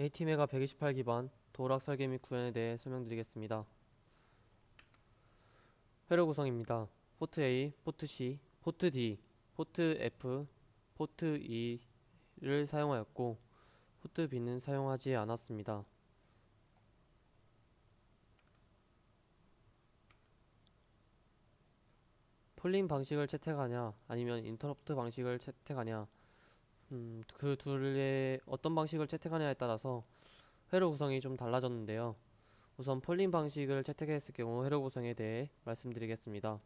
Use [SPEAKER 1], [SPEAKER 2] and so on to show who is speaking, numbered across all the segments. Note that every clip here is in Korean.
[SPEAKER 1] AT메가 128 기반 도어락 설계 및 구현에 대해 설명드리겠습니다. 회로 구성입니다. 포트 A, 포트 C, 포트 D, 포트 F, 포트 E를 사용하였고 포트 B는 사용하지 않았습니다. 폴링 방식을 채택하냐 아니면 인터럽트 방식을 채택하냐, 그 둘의 어떤 방식을 채택하냐에 따라서 회로 구성이 좀 달라졌는데요. 우선 폴링 방식을 채택했을 경우 회로 구성에 대해 말씀드리겠습니다.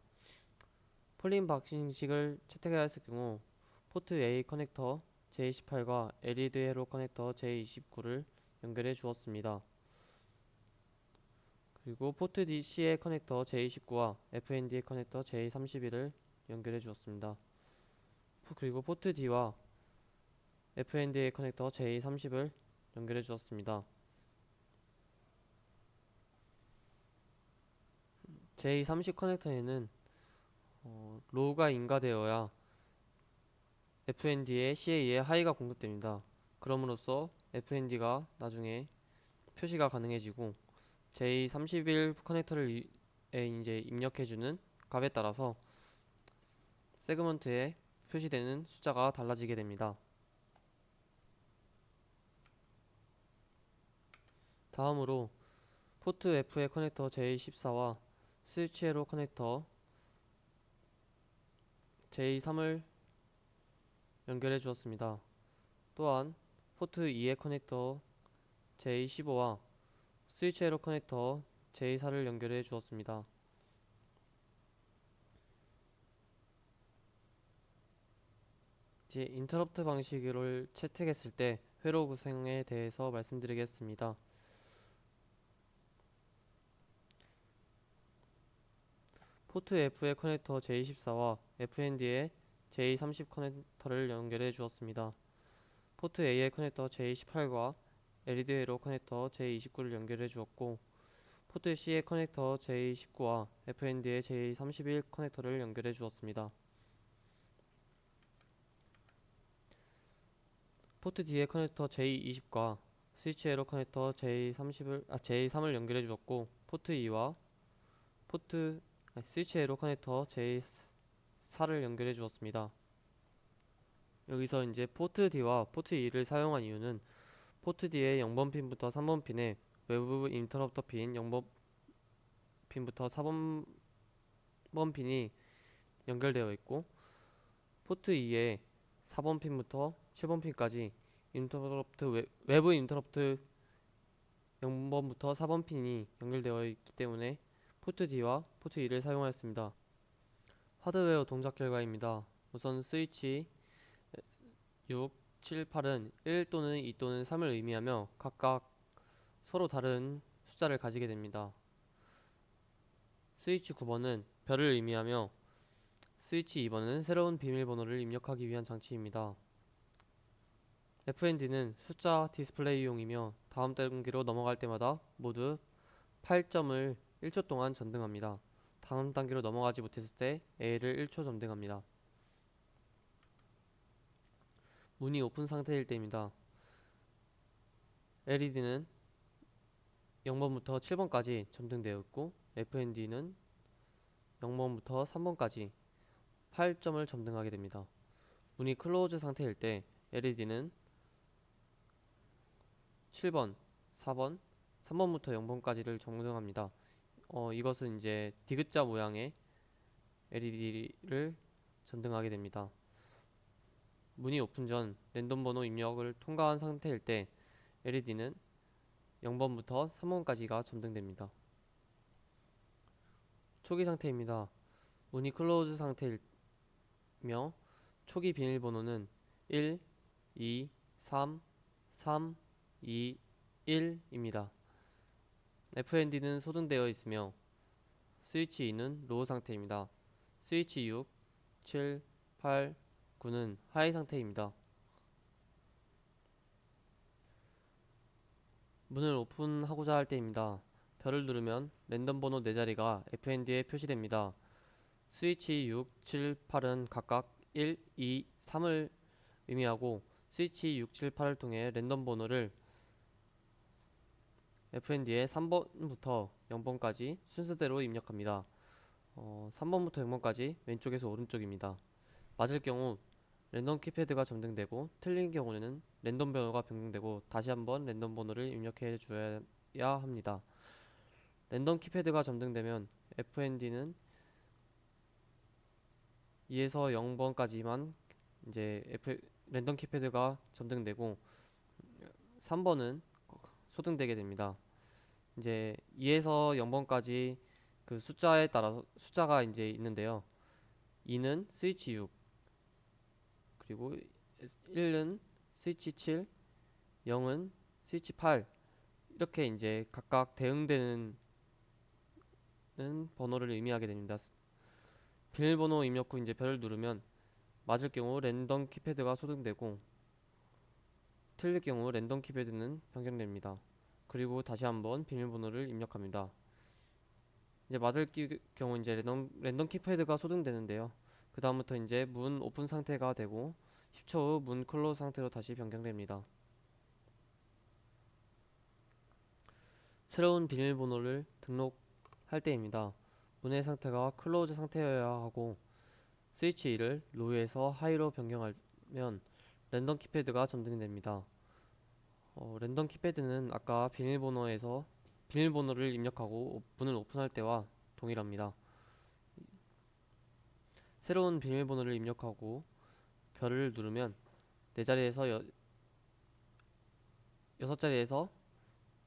[SPEAKER 1] 폴링 방식을 채택해야 했을 경우 포트 A 커넥터 J18과 LED 회로 커넥터 J29를 연결해 주었습니다. 그리고 포트 C의 커넥터 J19와 FND의 커넥터 J31을 연결해 주었습니다. 그리고 포트 D와 FND의 커넥터 J30을 연결해 주었습니다. J30 커넥터에는 로우가 인가되어야 FND에 CA에 하이가 공급됩니다. 그럼으로써 FND가 나중에 표시가 가능해지고 J31 커넥터를 이제 입력해주는 값에 따라서 세그먼트에 표시되는 숫자가 달라지게 됩니다. 다음으로 포트 F의 커넥터 J14와 스위치 에로 커넥터 J3을 연결해 주었습니다. 또한 포트 2의 커넥터 J15와 스위치 에로 커넥터 J4를 연결해 주었습니다. 이제 인터럽트 방식을 채택했을 때 회로 구성에 대해서 말씀드리겠습니다. 포트 F의 커넥터 J14와 FND의 J30 커넥터를 연결해 주었습니다. 포트 A의 커넥터 J18과 LED 회로 커넥터 J29를 연결해 주었고 포트 C의 커넥터 J19와 FND의 J31 커넥터를 연결해 주었습니다. 포트 D의 커넥터 J20과 스위치 에러 커넥터 J3을 연결해 주었고 포트 E와 스위치 에러 커넥터 J4를 연결해 주었습니다. 여기서 이제 포트 D와 포트 E를 사용한 이유는 포트 D의 0번 핀부터 3번 핀에 외부 인터럽터 핀 0번 핀부터 4번 핀이 연결되어 있고 포트 E에 4번 핀부터 7번 핀까지 외부 인터럽트 0번부터 4번 핀이 연결되어 있기 때문에 포트 D와 포트 E를 사용하였습니다. 하드웨어 동작 결과입니다. 우선 스위치 6, 7, 8은 1 또는 2 또는 3을 의미하며 각각 서로 다른 숫자를 가지게 됩니다. 스위치 9번은 별을 의미하며 스위치 2번은 새로운 비밀번호를 입력하기 위한 장치입니다. FND는 숫자 디스플레이용이며 다음 단계로 넘어갈 때마다 모두 8점을 1초 동안 전등합니다. 다음 단계로 넘어가지 못했을 때 A를 1초 전등합니다. 문이 오픈 상태일 때입니다. LED는 0번부터 7번까지 점등되어 있고 FND는 0번부터 3번까지 8점을 점등하게 됩니다. 문이 클로즈 상태일 때 LED는 7번, 4번, 3번부터 0번까지를 점등합니다. 이것은 이제 디귿자 모양의 LED를 전등하게 됩니다. 문이 오픈 전 랜덤 번호 입력을 통과한 상태일 때 LED는 0번부터 3번까지가 점등됩니다. 초기 상태입니다. 문이 클로즈 상태이며 초기 비밀번호는 1, 2, 3, 3, 2, 1입니다. FND는 소등되어 있으며 스위치 2는 로우 상태입니다. 스위치 6, 7, 8, 9는 하이 상태입니다. 문을 오픈하고자 할 때입니다. 별을 누르면 랜덤 번호 4자리가 FND에 표시됩니다. 스위치 6, 7, 8은 각각 1, 2, 3을 의미하고 스위치 6, 7, 8을 통해 랜덤 번호를 FND에 3번부터 0번까지 순서대로 입력합니다. 3번부터 0번까지 왼쪽에서 오른쪽입니다. 맞을 경우 랜덤 키패드가 점등되고 틀린 경우에는 랜덤 번호가 변경되고 다시 한번 랜덤 번호를 입력해 줘야 합니다. 랜덤 키패드가 점등되면 FND는 2에서 0번까지만 이제 랜덤 키패드가 점등되고 3번은 소등되게 됩니다. 이제 2에서 0번까지 그 숫자에 따라서 숫자가 이제 있는데요. 2는 스위치 6, 그리고 1은 스위치 7, 0은 스위치 8 이렇게 이제 각각 대응되는 번호를 의미하게 됩니다. 비밀번호 입력 후 이제 별을 누르면 맞을 경우 랜덤 키패드가 소등되고 틀릴 경우 랜덤 키패드는 변경됩니다. 그리고 다시 한번 비밀번호를 입력합니다. 이제 맞을 경우 이제 랜덤 키패드가 소등되는데요. 그 다음부터 이제 문 오픈 상태가 되고 10초 후 문 클로즈 상태로 다시 변경됩니다. 새로운 비밀번호를 등록할 때입니다. 문의 상태가 클로즈 상태여야 하고 스위치 1을 로우에서 하이로 변경하면 랜덤 키패드가 점등됩니다. 랜덤 키패드는 아까 비밀번호를 입력하고 문을 오픈할 때와 동일합니다. 새로운 비밀번호를 입력하고 별을 누르면 4자리에서 6자리에서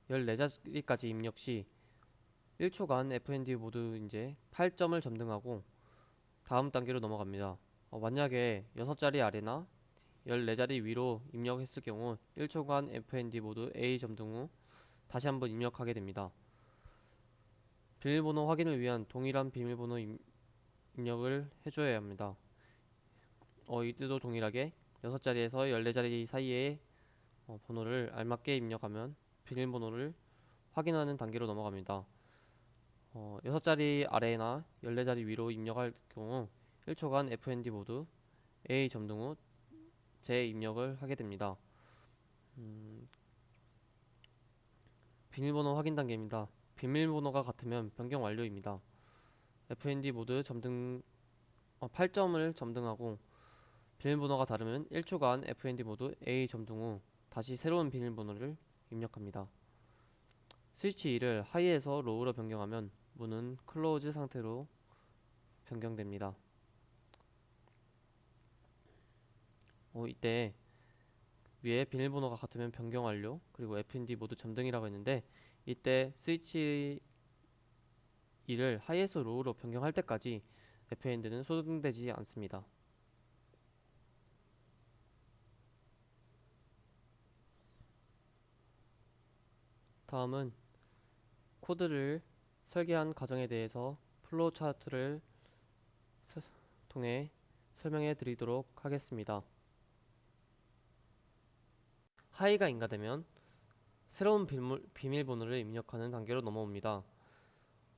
[SPEAKER 1] 14자리까지 입력 시 1초간 FND 모두 이제 8점을 점등하고 다음 단계로 넘어갑니다. 만약에 6자리 아래나 14자리 위로 입력했을 경우 1초간 FND 모두 A 점등 후 다시 한번 입력하게 됩니다. 비밀번호 확인을 위한 동일한 비밀번호 입력을 해줘야 합니다. 이때도 동일하게 6자리에서 14자리 사이의 번호를 알맞게 입력하면 비밀번호를 확인하는 단계로 넘어갑니다. 6자리 아래나 14자리 위로 입력할 경우 1초간 FND 모두 A 점등 후 재입력을 하게 됩니다. 비밀번호 확인 단계입니다. 비밀번호가 같으면 변경 완료입니다. FND 모두 8점을 점등하고 비밀번호가 다르면 1초간 FND 모두 A 점등 후 다시 새로운 비밀번호를 입력합니다. 스위치 2를 하이에서 로우로 변경하면 문은 클로즈 상태로 변경됩니다. 이때 위에 비밀번호가 같으면 변경 완료, 그리고 FND 모두 점등이라고 했는데 이때 스위치 2를 하이에서 로우로 변경할 때까지 FND는 소등되지 않습니다. 다음은 코드를 설계한 과정에 대해서 플로우 차트를 통해 설명해 드리도록 하겠습니다. 하이가 인가되면 새로운 비밀번호를 입력하는 단계로 넘어옵니다.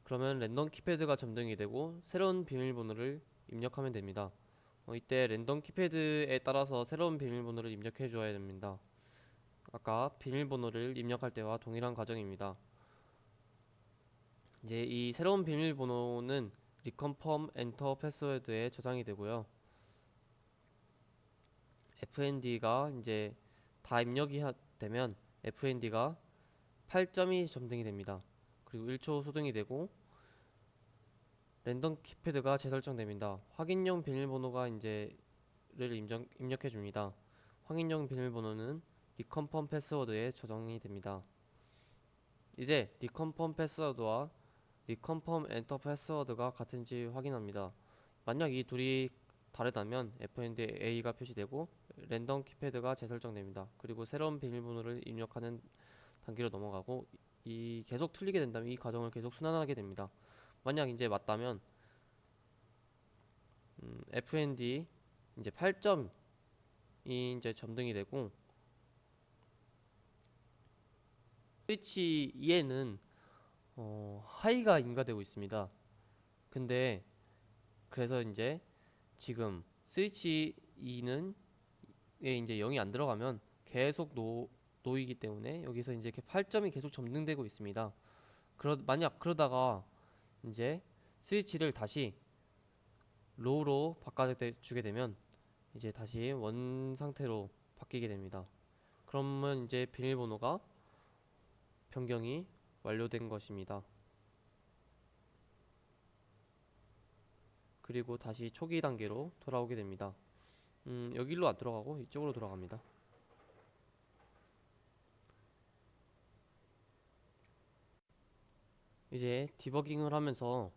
[SPEAKER 1] 그러면 랜덤 키패드가 점등이 되고 새로운 비밀번호를 입력하면 됩니다. 이때 랜덤 키패드에 따라서 새로운 비밀번호를 입력해 주어야 됩니다. 아까 비밀번호를 입력할 때와 동일한 과정입니다. 이제 이 새로운 비밀번호는 리컨펌 엔터 패스워드에 저장이 되고요. FND가 이제 다 입력이 되면 FND가 8점이 점등이 됩니다. 그리고 1초 소등이 되고 랜덤 키패드가 재설정됩니다. 확인용 비밀번호가 를 입력해 줍니다. 확인용 비밀번호는 리컨펌 패스워드에 저장이 됩니다. 이제 리컨펌 패스워드와 리컨펌 엔터 패스워드가 같은지 확인합니다. 만약 이 둘이 다르다면 FND A가 표시되고 랜덤 키패드가 재설정됩니다. 그리고 새로운 비밀번호를 입력하는 단계로 넘어가고 계속 틀리게 된다면 이 과정을 계속 순환하게 됩니다. 만약 이제 맞다면 FND 이제 8점이 이제 점등이 되고 스위치 2에는 하이가 인가되고 있습니다. 근데 그래서 이제 지금 스위치 2는 이제 0이 안 들어가면 계속 놓이기 때문에 여기서 이제 이렇게 8점이 계속 점등되고 있습니다. 만약 그러다가 이제 스위치를 다시 로우로 바꿔주게 되면 이제 다시 원 상태로 바뀌게 됩니다. 그러면 이제 비밀번호가 변경이 완료된 것입니다. 그리고 다시 초기 단계로 돌아오게 됩니다. 여기로 안 들어가고 이쪽으로 돌아갑니다. 이제 디버깅을 하면서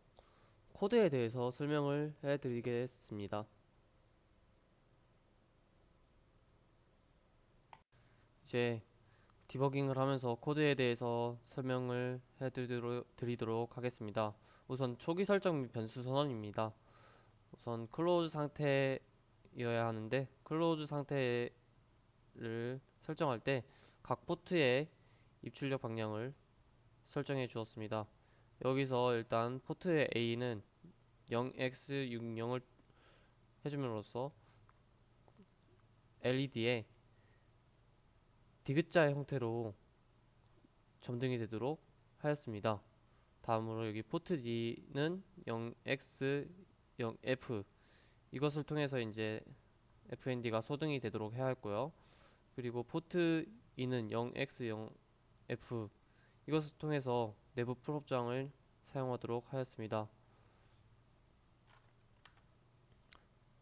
[SPEAKER 1] 코드에 대해서 설명을 해드리겠습니다. 이제 디버깅을 하면서 코드에 대해서 설명을 해드리도록 하겠습니다. 우선 초기 설정 및 변수 선언입니다. 우선 클로즈 상태여야 하는데 클로즈 상태를 설정할 때 각 포트의 입출력 방향을 설정해 주었습니다. 여기서 일단 포트의 A는 0x60을 해줌으로써 LED에 디귿자의 형태로 점등이 되도록 하였습니다. 다음으로 여기 포트 D는 0x 0f 이것을 통해서 이제 FND가 소등이 되도록 해야 했고요. 그리고 포트 E는 0x 0f 이것을 통해서 내부 프롭장을 사용하도록 하였습니다.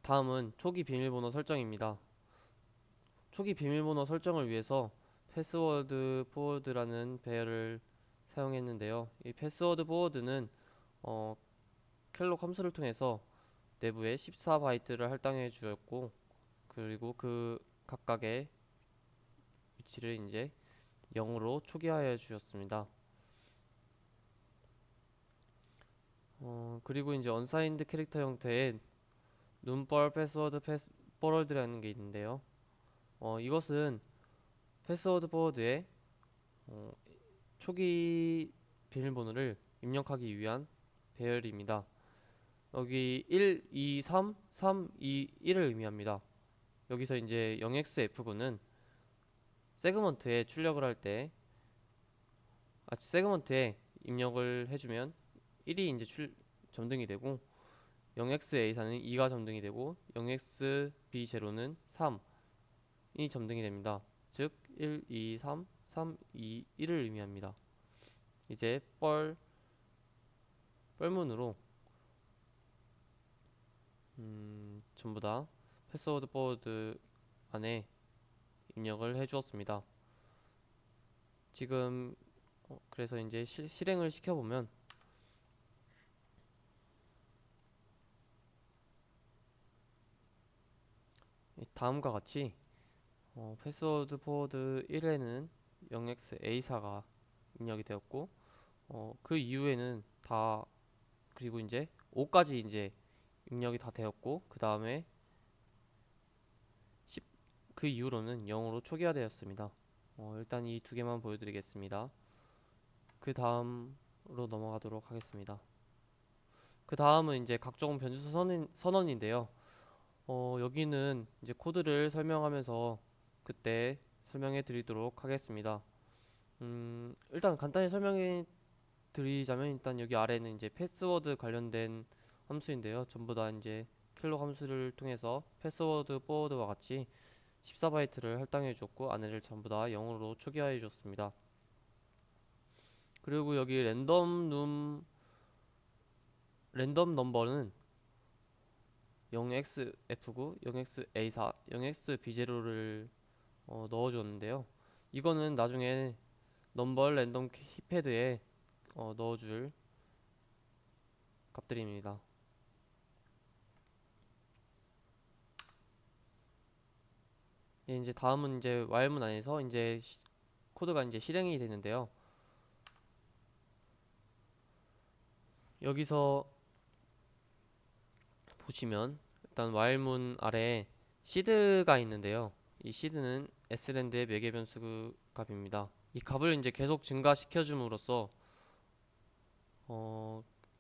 [SPEAKER 1] 다음은 초기 비밀번호 설정입니다. 초기 비밀번호 설정을 위해서 패스워드 포워드라는 배열을 사용했는데요. 이 패스워드 포워드는 켈록 함수를 통해서 내부에 14바이트를 할당해 주었고, 그리고 그 각각의 위치를 이제 0으로 초기화해 주셨습니다. 그리고 이제 언사인드 캐릭터 형태의 눈벌 패스워드 포워드라는 게 있는데요. 이것은 패스워드 포워드의 초기 비밀번호를 입력하기 위한 배열입니다. 여기 1, 2, 3, 3, 2, 1을 의미합니다. 여기서 이제 0xf9는 세그먼트에 출력을 할 때, 세그먼트에 입력을 해주면 1이 이제 점등이 되고, 0xA4는 2가 점등이 되고, 0xB0는 3이 점등이 됩니다. 즉 1, 2, 3, 3, 2, 1을 의미합니다. 이제 뻘문으로 전부 다 패스워드 포워드 안에 입력을 해 주었습니다. 지금 그래서 이제 실행을 시켜보면 다음과 같이 패스워드 포워드 1에는 0xA4가 입력이 되었고 그 이후에는 다 그리고 이제 5까지 이제 입력이 다 되었고 그 다음에 그 이후로는 0으로 초기화되었습니다. 일단 이 두 개만 보여드리겠습니다. 그 다음으로 넘어가도록 하겠습니다. 그 다음은 이제 각종 변수 선언인데요. 여기는 이제 코드를 설명하면서 그때 설명해 드리도록 하겠습니다. 일단 간단히 설명해 드리자면 일단 여기 아래는 이제 패스워드 관련된 함수인데요. 전부 다 이제 킬로 함수를 통해서 패스워드 포워드와 같이 14바이트를 할당해 주었고 안에를 전부 다 0으로 초기화해 주었습니다. 그리고 여기 랜덤 넘버는 0xf9, 0xA4, 0xB0를 넣어주었는데요. 이거는 나중에 넘버 랜덤 키패드에 넣어줄 값들입니다. 예, 이제 다음은 이제 while문 안에서 이제 코드가 이제 실행이 되는데요. 여기서 보시면 일단 while문 아래에 시드가 있는데요. 이 시드는 s랜드의 매개 변수 값입니다. 이 값을 이제 계속 증가시켜 줌으로써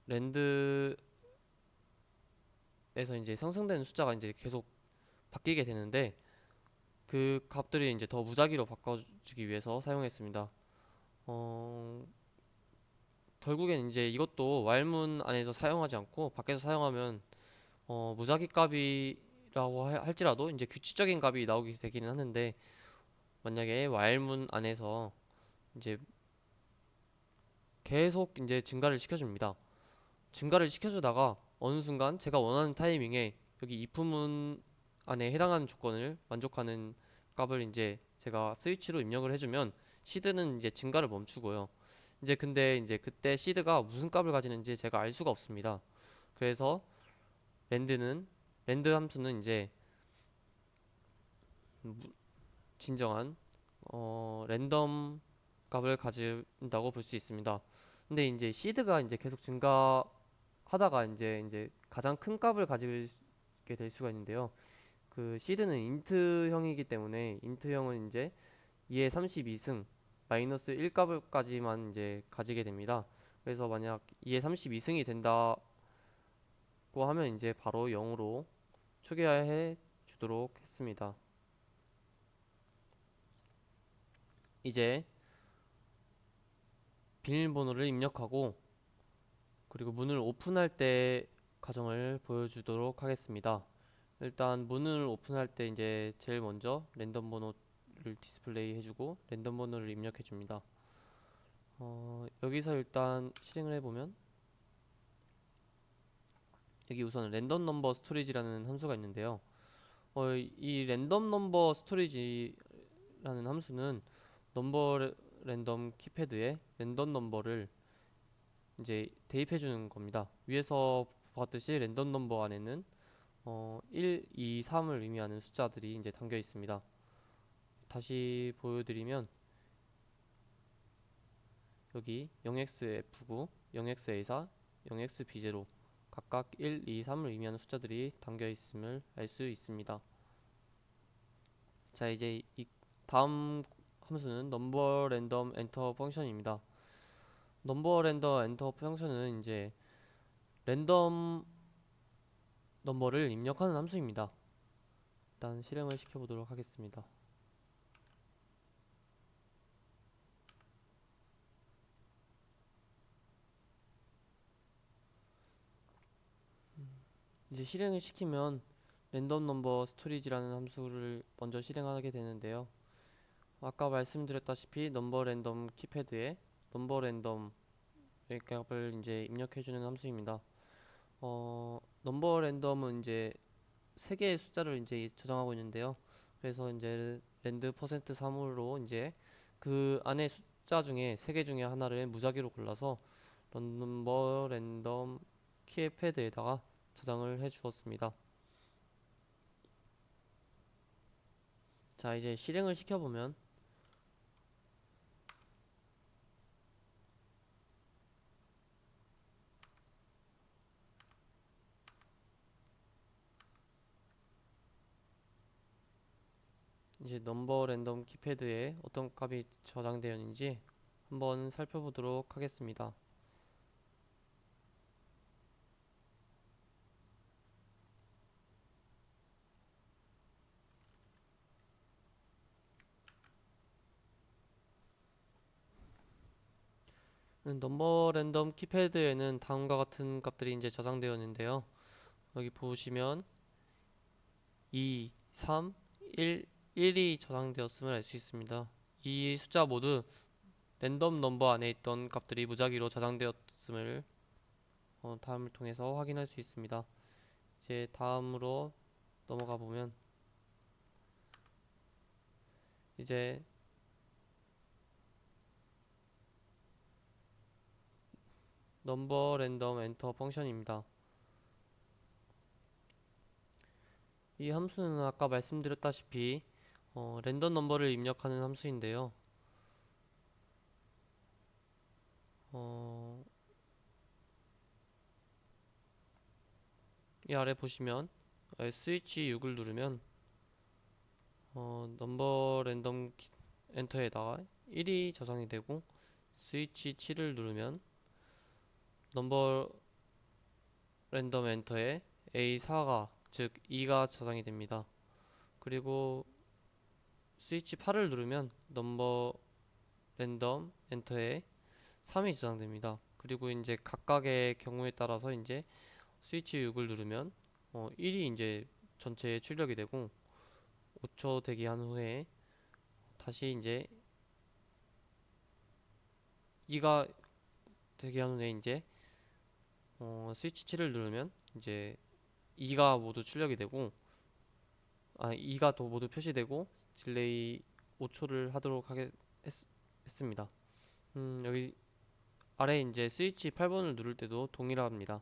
[SPEAKER 1] 랜드에서 이제 생성되는 숫자가 이제 계속 바뀌게 되는데 그 값들이 이제 더 무작위로 바꿔주기 위해서 사용했습니다. 어, 결국엔 이제 이것도 while문 안에서 사용하지 않고 밖에서 사용하면 무작위 값이라고 할지라도 이제 규칙적인 값이 나오게 되기는 하는데, 만약에 while문 안에서 이제 계속 이제 증가를 시켜줍니다. 증가를 시켜주다가 어느 순간 제가 원하는 타이밍에 여기 if문 안에 해당하는 조건을 만족하는 값을 이제 제가 스위치로 입력을 해주면 시드는 이제 증가를 멈추고요. 이제 근데 이제 그때 시드가 무슨 값을 가지는지 제가 알 수가 없습니다. 그래서 랜드 함수는 이제 진정한 랜덤 값을 가진다고 볼 수 있습니다. 근데 이제 시드가 이제 계속 증가하다가 이제 가장 큰 값을 가지게 될 수가 있는데요. 그 시드는 인트형이기 때문에 인트형은 이제 2의 32승 마이너스 1 값까지만 이제 가지게 됩니다. 그래서 만약 2의 32승이 된다고 하면 이제 바로 0으로 초기화해 주도록 했습니다. 이제 비밀번호를 입력하고 그리고 문을 오픈할 때 과정을 보여주도록 하겠습니다. 일단 문을 오픈할 때 이제 제일 먼저 랜덤 번호를 디스플레이 해주고 랜덤 번호를 입력해 줍니다. 여기서 일단 실행을 해보면 여기 우선 랜덤 넘버 스토리지라는 함수가 있는데요. 이 랜덤 넘버 스토리지라는 함수는 넘버 랜덤 키패드에 랜덤 넘버를 이제 대입해 주는 겁니다. 위에서 보았듯이 랜덤 넘버 안에는 1, 2, 3을 의미하는 숫자들이 이제 담겨 있습니다. 다시 보여드리면 여기 0xf9, 0xa4, 0xb0 각각 1, 2, 3을 의미하는 숫자들이 담겨 있음을 알 수 있습니다. 자, 이제 이 다음 함수는 넘버 랜덤 엔터 펑션입니다. 넘버 랜덤 엔터 펑션은 이제 랜덤 넘버를 입력하는 함수입니다. 일단 실행을 시켜보도록 하겠습니다. 이제 실행을 시키면 랜덤 넘버 스토리지라는 함수를 먼저 실행하게 되는데요. 아까 말씀드렸다시피 넘버 랜덤 키패드에 넘버 랜덤 값을 이제 입력해주는 함수입니다. 넘버 랜덤은 이제 세 개의 숫자를 이제 저장하고 있는데요. 그래서 이제 랜드 퍼센트 3으로 이제 그 안에 숫자 중에 세 개 중에 하나를 무작위로 골라서 넘버 랜덤 키패드에다가 저장을 해 주었습니다. 자, 이제 실행을 시켜보면 이제 넘버 랜덤 키패드에 어떤 값이 저장되어 있는지 한번 살펴보도록 하겠습니다. 넘버 랜덤 키패드에는 다음과 같은 값들이 이제 저장되어 있는데요. 여기 보시면 2, 3, 1, 1이 저장되었음을 알 수 있습니다. 이 숫자 모두 랜덤 넘버 안에 있던 값들이 무작위로 저장되었음을 다음을 통해서 확인할 수 있습니다. 이제 다음으로 넘어가 보면 이제 넘버 랜덤 엔터 펑션입니다. 이 함수는 아까 말씀드렸다시피 랜덤 넘버를 입력하는 함수인데요. 어, 이 아래 보시면 스위치 6을 누르면 넘버 랜덤 엔터에다가 1이 저장이 되고 스위치 7을 누르면 넘버 랜덤 엔터에 A4가 즉 2가 저장이 됩니다. 그리고 스위치 8을 누르면 넘버 랜덤 엔터에 3이 저장됩니다. 그리고 이제 각각의 경우에 따라서 이제 스위치 6을 누르면 1이 이제 전체에 출력이 되고 5초 대기한 후에 다시 이제 2가 대기한 후에 이제 스위치 7을 누르면 이제 2가 모두 출력이 되고 2가 또 모두 표시되고 딜레이 5초를 하도록 했습니다. 여기 아래 이제 스위치 8번을 누를 때도 동일합니다.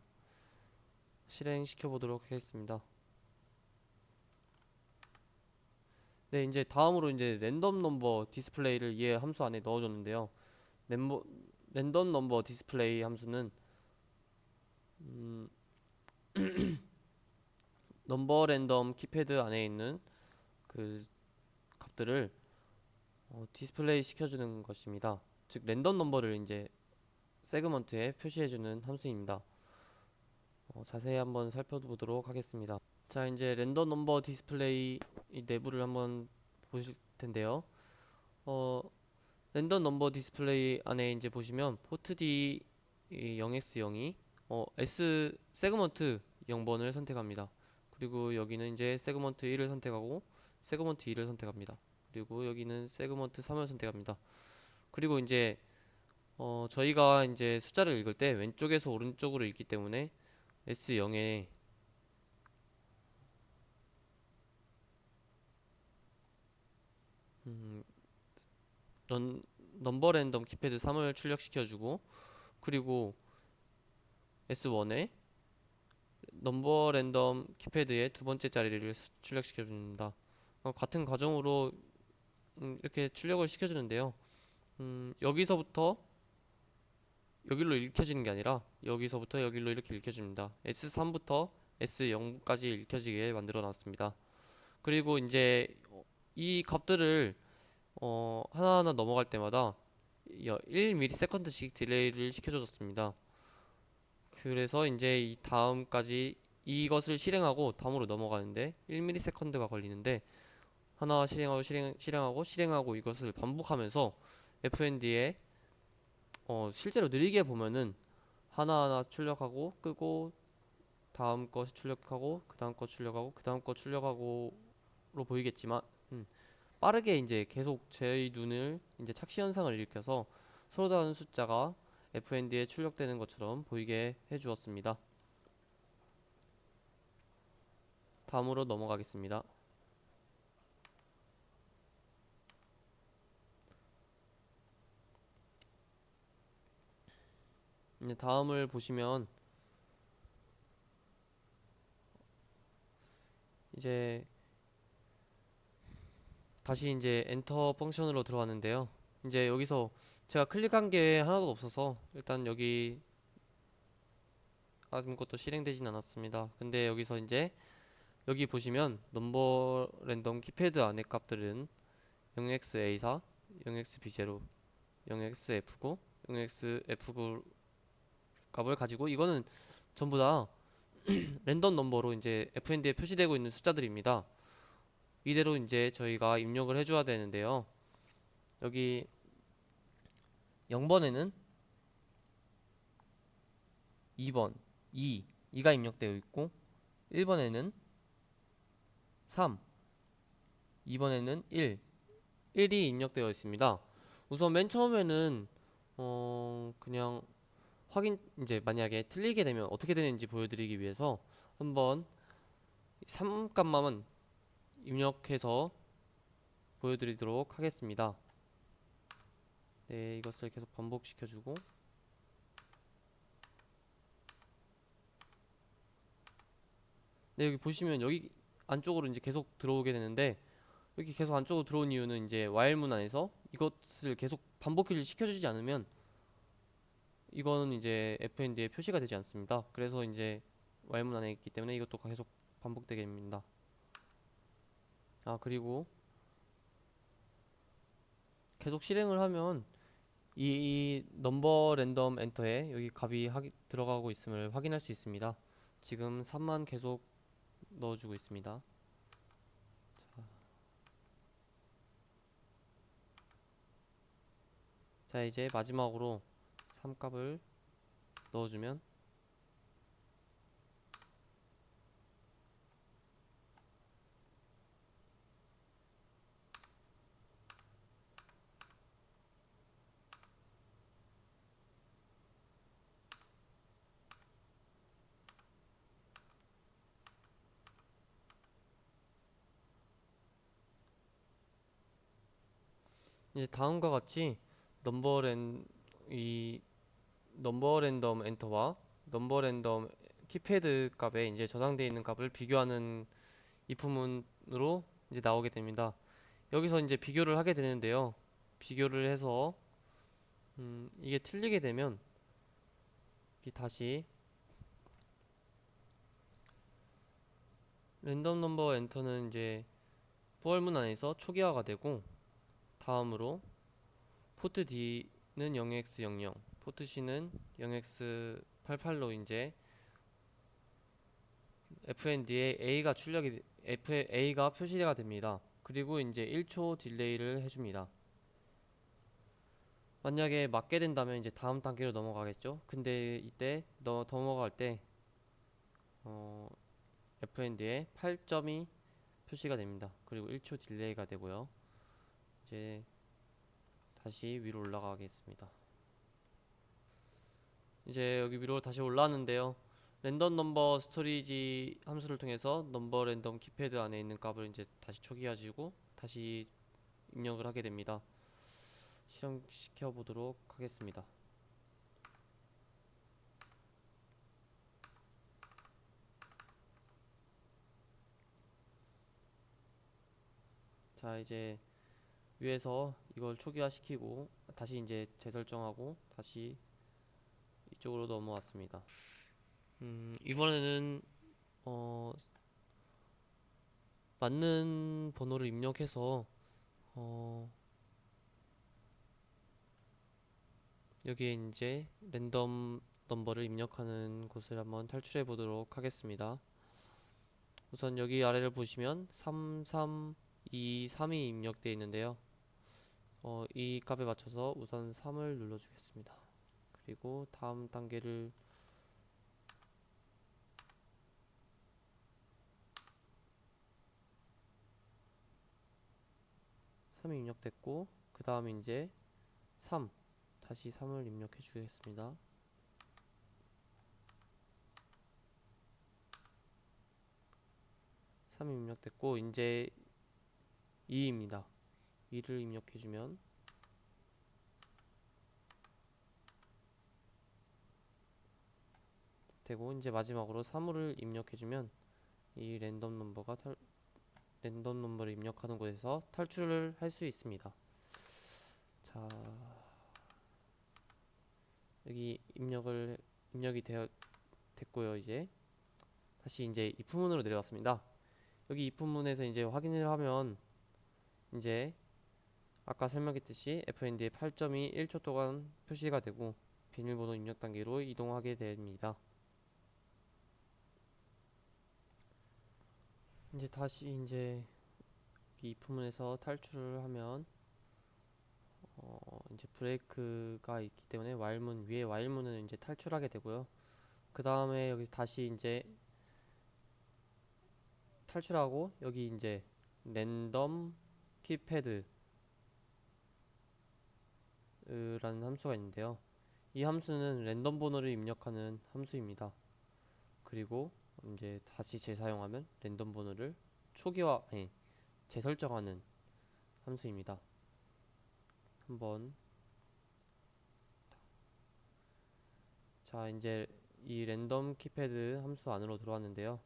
[SPEAKER 1] 실행시켜 보도록 하겠습니다. 네, 이제 다음으로 이제 랜덤 넘버 디스플레이를 얘 함수 안에 넣어줬는데요. 랜버, 랜덤 넘버 디스플레이 함수는 음, 넘버 랜덤 키패드 안에 있는 그 값들을 디스플레이 시켜주는 것입니다. 즉 랜덤 넘버를 이제 세그먼트에 표시해주는 함수입니다. 자세히 한번 살펴보도록 하겠습니다. 자, 이제 랜덤 넘버 디스플레이 이 내부를 한번 보실 텐데요. 어, 랜덤 넘버 디스플레이 안에 이제 보시면 포트 D 0x0이 S 세그먼트 0번을 선택합니다. 그리고 여기는 이제 세그먼트 1을 선택하고 세그먼트 2를 선택합니다. 그리고 여기는 세그먼트 3을 선택합니다. 그리고 이제 저희가 이제 숫자를 읽을 때 왼쪽에서 오른쪽으로 읽기 때문에 S0에 음, 넘버 랜덤 키패드 3을 출력시켜주고 그리고 S1에 넘버 랜덤 키패드의 두 번째 자리를 출력시켜줍니다. 같은 과정으로 이렇게 출력을 시켜주는데요. 여기서부터 여기로 읽혀지는 게 아니라 여기서부터 여기로 이렇게 읽혀줍니다. S3부터 S0까지 읽혀지게 만들어 놨습니다. 그리고 이제 이 값들을 하나하나 넘어갈 때마다 1ms씩 딜레이를 시켜줬습니다. 그래서 이제 이 다음까지 이것을 실행하고 다음으로 넘어가는데 1ms가 걸리는데 하나 실행하고 실행하고 이것을 반복하면서 FND에 실제로 느리게 보면은 하나하나 출력하고 끄고 다음 거 출력하고 그 다음 거 출력하고 그 다음 거 출력하고로 보이겠지만 빠르게 이제 계속 제 눈을 이제 착시 현상을 일으켜서 서로 다른 숫자가 FND에 출력되는 것처럼 보이게 해주었습니다. 다음으로 넘어가겠습니다. 이제 다음을 보시면 이제 다시 이제 엔터 펑션으로 들어왔는데요. 이제 여기서 제가 클릭한 게 하나도 없어서 일단 여기 아무것도 실행되진 않았습니다. 근데 여기서 이제 여기 보시면 넘버 랜덤 키패드 안의 값들은 0xA4, 0xB0, 0xF9, 0xF9 값을 가지고 이거는 전부 다 랜덤 넘버로 이제 FND에 표시되고 있는 숫자들입니다. 이대로 이제 저희가 입력을 해줘야 되는데요. 여기 0번에는 2번, 2가 입력되어 있고 1번에는 3, 2번에는 1이 입력되어 있습니다. 우선 맨 처음에는 그냥 이제 만약에 틀리게 되면 어떻게 되는지 보여드리기 위해서 한번 3 값만 입력해서 보여드리도록 하겠습니다. 네, 이것을 계속 반복시켜주고 네, 여기 보시면 여기 안쪽으로 이제 계속 들어오게 되는데 여기 계속 안쪽으로 들어온 이유는 이제 while 문 안에서 이것을 계속 반복을 시켜주지 않으면 이거는 이제 FND에 표시가 되지 않습니다. 그래서 이제 while 문 안에 있기 때문에 이것도 계속 반복되게 됩니다. 그리고 계속 실행을 하면 이 넘버 랜덤 엔터에 여기 값이 들어가고 있음을 확인할 수 있습니다. 지금 3만 계속 넣어주고 있습니다. 자, 이제 마지막으로 3값을 넣어주면 이제 다음과 같이 넘버 랜, 이 넘버 랜덤 엔터와 넘버 랜덤 키패드 값에 이제 저장되어 있는 값을 비교하는 이프문으로 이제 나오게 됩니다. 여기서 이제 비교를 하게 되는데요. 비교를 해서 이게 틀리게 되면 다시 랜덤 넘버 엔터는 이제 for 문안에서 초기화가 되고, 다음으로 포트 D는 0x00, 포트 C는 0x88로 이제 FND에 A가 표시가 됩니다. 그리고 이제 1초 딜레이를 해줍니다. 만약에 맞게 된다면 이제 다음 단계로 넘어가겠죠. 근데 이때 넘어갈 때 FND에 8점이 표시가 됩니다. 그리고 1초 딜레이가 되고요. 이제 다시 위로 올라가겠습니다. 이제 여기 위로 다시 올라왔는데요. 랜덤 넘버 스토리지 함수를 통해서 넘버 랜덤 키패드 안에 있는 값을 이제 다시 초기화지고 다시 입력을 하게 됩니다. 실행시켜 보도록 하겠습니다. 자, 이제 위에서 이걸 초기화 시키고 다시 이제 재설정하고 다시 이쪽으로 넘어왔습니다. 이번에는 어, 맞는 번호를 입력해서 어, 여기에 이제 랜덤 넘버를 입력하는 곳을 한번 탈출해 보도록 하겠습니다. 우선 여기 아래를 보시면 3323이 입력되어 있는데요. 이 값에 맞춰서 우선 3을 눌러주겠습니다. 그리고 다음 단계를 3이 입력됐고, 그 다음에 이제 3 다시 3을 입력해 주겠습니다. 3이 입력됐고 이제 2입니다. 2를 입력해 주면 되고, 이제 마지막으로 3을 입력해 주면 이 랜덤 넘버를 입력하는 곳에서 탈출을 할 수 있습니다. 자, 여기 입력이 됐고요. 이제 다시 이제 if문으로 내려왔습니다. 여기 if문에서 이제 확인을 하면 이제 아까 설명했듯이 FND의 8점이 1초 동안 표시가 되고 비밀번호 입력 단계로 이동하게 됩니다. 이제 다시 이제 이 if문에서 탈출을 하면 이제 브레이크가 있기 때문에 위에 while문은 이제 탈출하게 되고요. 그 다음에 여기 다시 이제 탈출하고 여기 이제 랜덤 키패드 라는 함수가 있는데요. 이 함수는 랜덤 번호를 입력하는 함수입니다. 그리고 이제 다시 재사용하면 랜덤 번호를 재설정하는 함수입니다. 한번 자, 이제 이 랜덤 키패드 함수 안으로 들어왔는데요.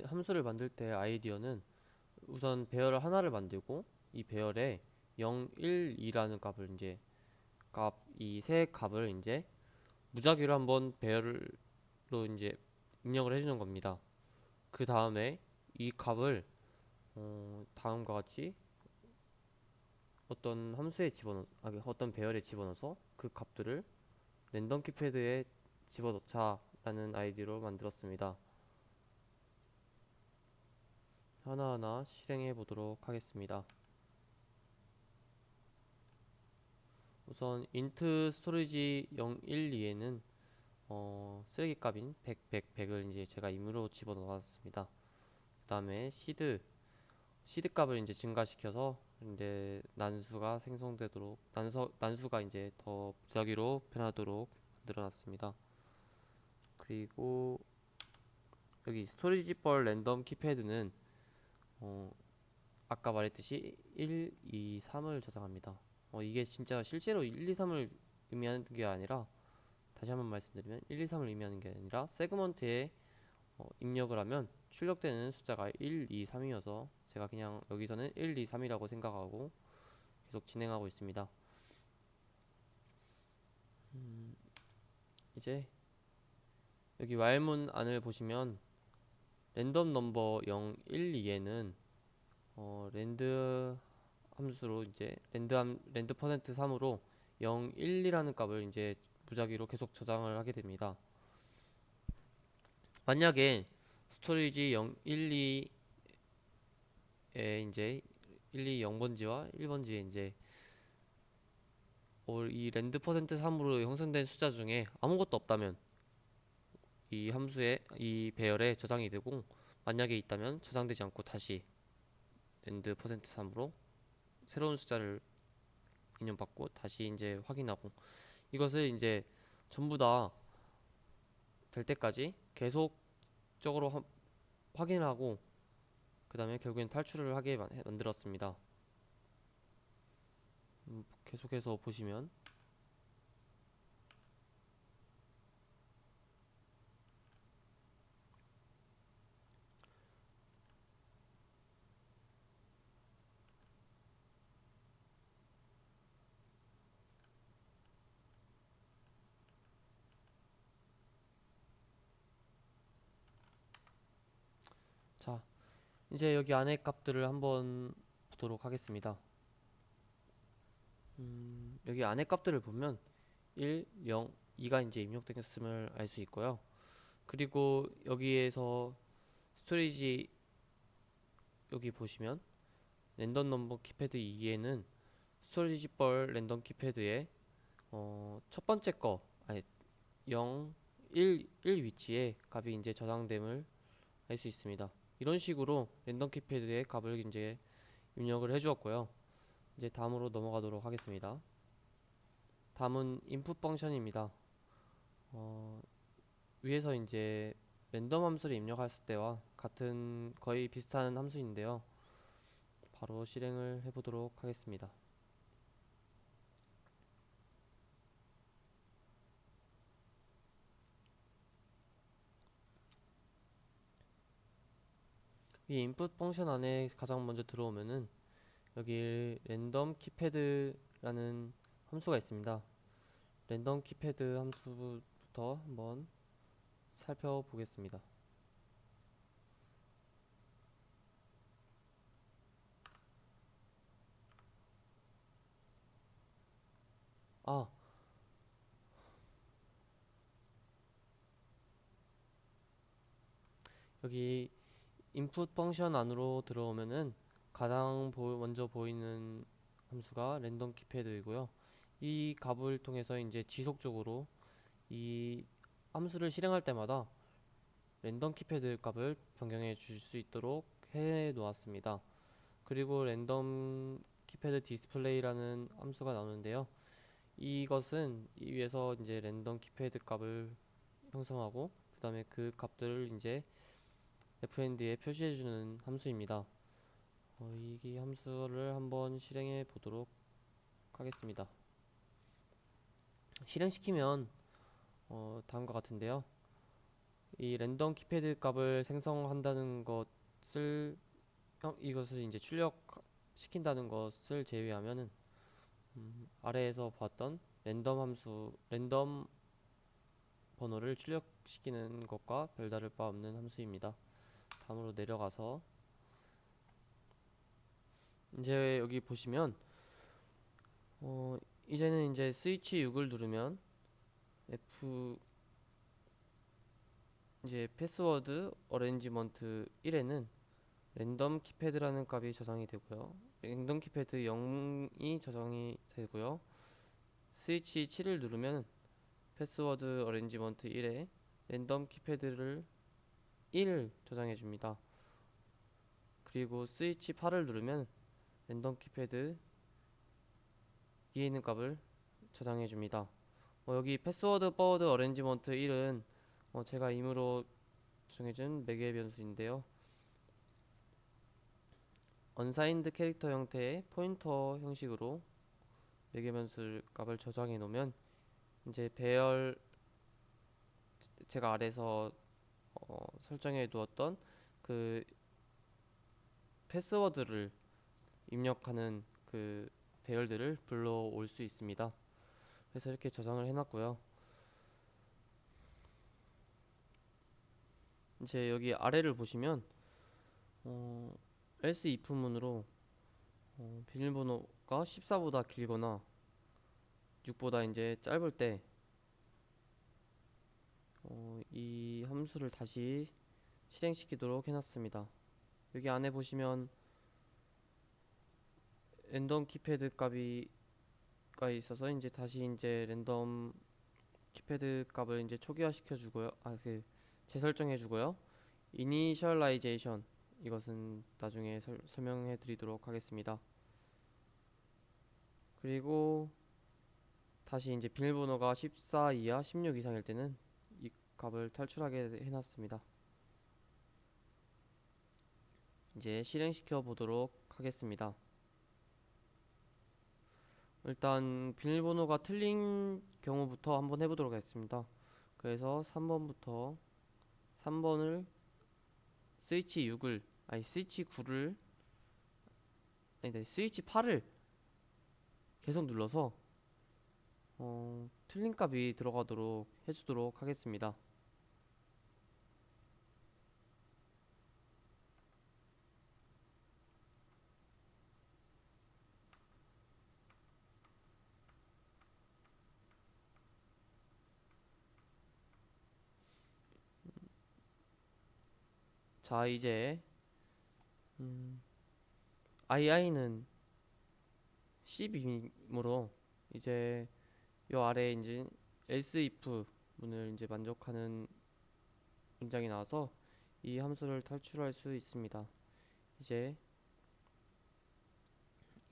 [SPEAKER 1] 함수를 만들 때 아이디어는 우선 배열 하나를 만들고 이 배열에 0, 1, 2라는 값을 이제 이 세 값을 이제 무작위로 한번 배열로 이제 입력을 해주는 겁니다. 그 다음에 이 값을 다음과 같이 어떤 배열에 집어넣어서 그 값들을 랜덤 키패드에 집어넣자라는 아이디로 만들었습니다. 하나하나 실행해 보도록 하겠습니다. 우선 int 스토리지 012에는 쓰레기 값인 100, 100, 100을 이제 제가 임의로 집어넣었습니다. 그 다음에 시드 값을 이제 증가시켜서 이제 난수가 생성되도록 난수가 이제 더 무작위로 변하도록 만들어놨습니다. 그리고 여기 스토리지 뻘 랜덤 키패드는 아까 말했듯이 1, 2, 3을 저장합니다. 이게 진짜 실제로 1, 2, 3을 의미하는 게 아니라, 다시 한번 말씀드리면 1, 2, 3을 의미하는 게 아니라 세그먼트에 입력을 하면 출력되는 숫자가 1, 2, 3이어서 제가 그냥 여기서는 1, 2, 3이라고 생각하고 계속 진행하고 있습니다. 이제 여기 while문 안을 보시면 랜덤 넘버 0, 1, 2에는 랜드 함수로 이제 랜드 퍼센트 3으로 0, 1, 2라는 값을 이제 무작위로 계속 저장을 하게 됩니다. 만약에 스토리지 0, 1, 2에 이제 1, 2, 0번지와 1번지에 이제 이 랜드 퍼센트 3으로 형성된 숫자 중에 아무것도 없다면 이 함수에 이 배열에 저장이 되고, 만약에 있다면 저장되지 않고 다시 랜드 퍼센트 3으로 새로운 숫자를 인용받고 다시 이제 확인하고, 이것을 이제 전부 다 될 때까지 계속적으로 확인하고 그 다음에 결국엔 탈출을 하게 만들었습니다. 계속해서 보시면 자, 이제 여기 안에 값들을 한번 보도록 하겠습니다. 여기 안에 값들을 보면 1, 0, 2가 이제 입력됐음을 알 수 있고요. 그리고 여기에서 스토리지 여기 보시면 랜덤 넘버 키패드 2에는 스토리지 뻘 랜덤 키패드에 첫 번째 거 아니 0, 1 위치에 값이 이제 저장됨을 알 수 있습니다. 이런 식으로 랜덤 키패드에 값을 이제 입력을 해주었고요. 이제 다음으로 넘어가도록 하겠습니다. 다음은 input 펑션입니다. 위에서 이제 랜덤 함수를 입력했을 때와 같은 거의 비슷한 함수인데요. 바로 실행을 해보도록 하겠습니다. 이 input 펑션 안에 가장 먼저 들어오면은 여기 랜덤 키패드라는 함수가 있습니다. 랜덤 키패드 함수부터 한번 살펴보겠습니다. 아, 여기 input 펑션 안으로 들어오면은 가장 먼저 보이는 함수가 랜덤 키패드이고요. 이 값을 통해서 이제 지속적으로 이 함수를 실행할 때마다 랜덤 키패드 값을 변경해 줄 수 있도록 해 놓았습니다. 그리고 랜덤 키패드 디스플레이라는 함수가 나오는데요. 이것은 이 위에서 이제 랜덤 키패드 값을 형성하고 그 다음에 그 값들을 이제 fnd에 표시해주는 함수입니다. 이 함수를 한번 실행해 보도록 하겠습니다. 실행시키면 다음과 같은데요. 이 랜덤 키패드 값을 생성한다는 것을 이것을 이제 출력시킨다는 것을 제외하면은 아래에서 봤던 랜덤 번호를 출력시키는 것과 별다를 바 없는 함수입니다. 다음으로 내려가서 이제 여기 보시면 이제는 이제 스위치 6을 누르면 F 이제 패스워드 어레인지먼트 1에는 랜덤 키패드라는 값이 저장이 되고요. 랜덤 키패드 0이 저장이 되고요. 스위치 7을 누르면 패스워드 어레인지먼트 1에 랜덤 키패드를 1 저장해 줍니다. 그리고 스위치 8을 누르면 랜덤 키패드 2에 있는 값을 저장해 줍니다. 여기 패스워드 버드 어레인지먼트 1은 제가 임의로 정해준 매개 변수인데요. 언사인드 캐릭터 형태의 포인터 형식으로 매개 변수 값을 저장해 놓으면 이제 배열 제가 아래서 설정해 두었던 그 패스워드를 입력하는 그 배열들을 불러올 수 있습니다. 그래서 이렇게 저장을 해놨고요. 이제 여기 아래를 보시면 else if문으로 비밀번호가 14보다 길거나 6보다 이제 짧을 때 이 함수를 다시 실행시키도록 해놨습니다. 여기 안에 보시면 랜덤 키패드 값이가 있어서 이제 다시 이제 랜덤 키패드 값을 이제 초기화 시켜주고요. 재설정해 주고요. 이니셜라이제이션 이것은 나중에 설명해 드리도록 하겠습니다. 그리고 다시 이제 비밀번호가 14 이하 16 이상일 때는 이 값을 탈출하게 해놨습니다. 이제 실행시켜 보도록 하겠습니다. 일단 비밀번호가 틀린 경우부터 한번 해보도록 하겠습니다. 그래서 3번을 스위치 6을 스위치 9를 스위치 8을 계속 눌러서 틀린 값이 들어가도록 해주도록 하겠습니다. 자, 이제 ii는 12이므로 이제 요 아래에 이제 else if 문을 이제 만족하는 문장이 나와서 이 함수를 탈출할 수 있습니다. 이제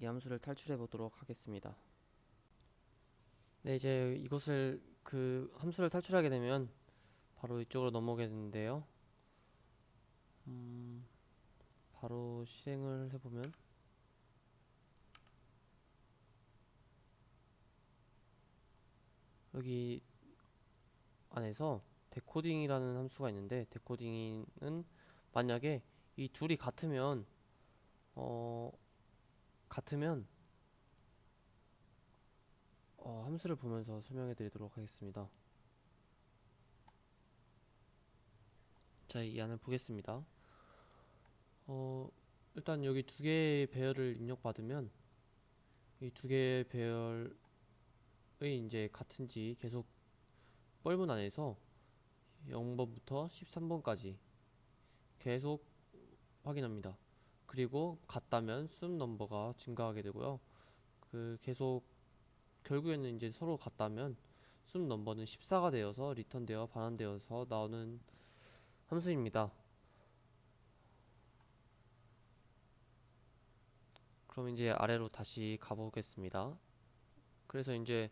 [SPEAKER 1] 이 함수를 탈출해 보도록 하겠습니다. 네, 이제 이것을 그 함수를 탈출하게 되면 바로 이쪽으로 넘어오게 되는데요. 바로 실행을 해보면 여기 안에서 데코딩이라는 함수가 있는데, 데코딩은 만약에 이 둘이 같으면 같으면 함수를 보면서 설명해 드리도록 하겠습니다. 자, 이 안을 보겠습니다. 일단 여기 두 개의 배열을 입력받으면 이 두 개의 배열의 이제 같은지 계속 뻘문 안에서 0번부터 13번까지 계속 확인합니다. 그리고 같다면 sum 넘버가 증가하게 되고요. 그 계속 결국에는 이제 서로 같다면 sum 넘버는 14가 되어서 리턴되어 반환되어서 나오는 함수입니다. 그럼 이제 아래로 다시 가보겠습니다. 그래서 이제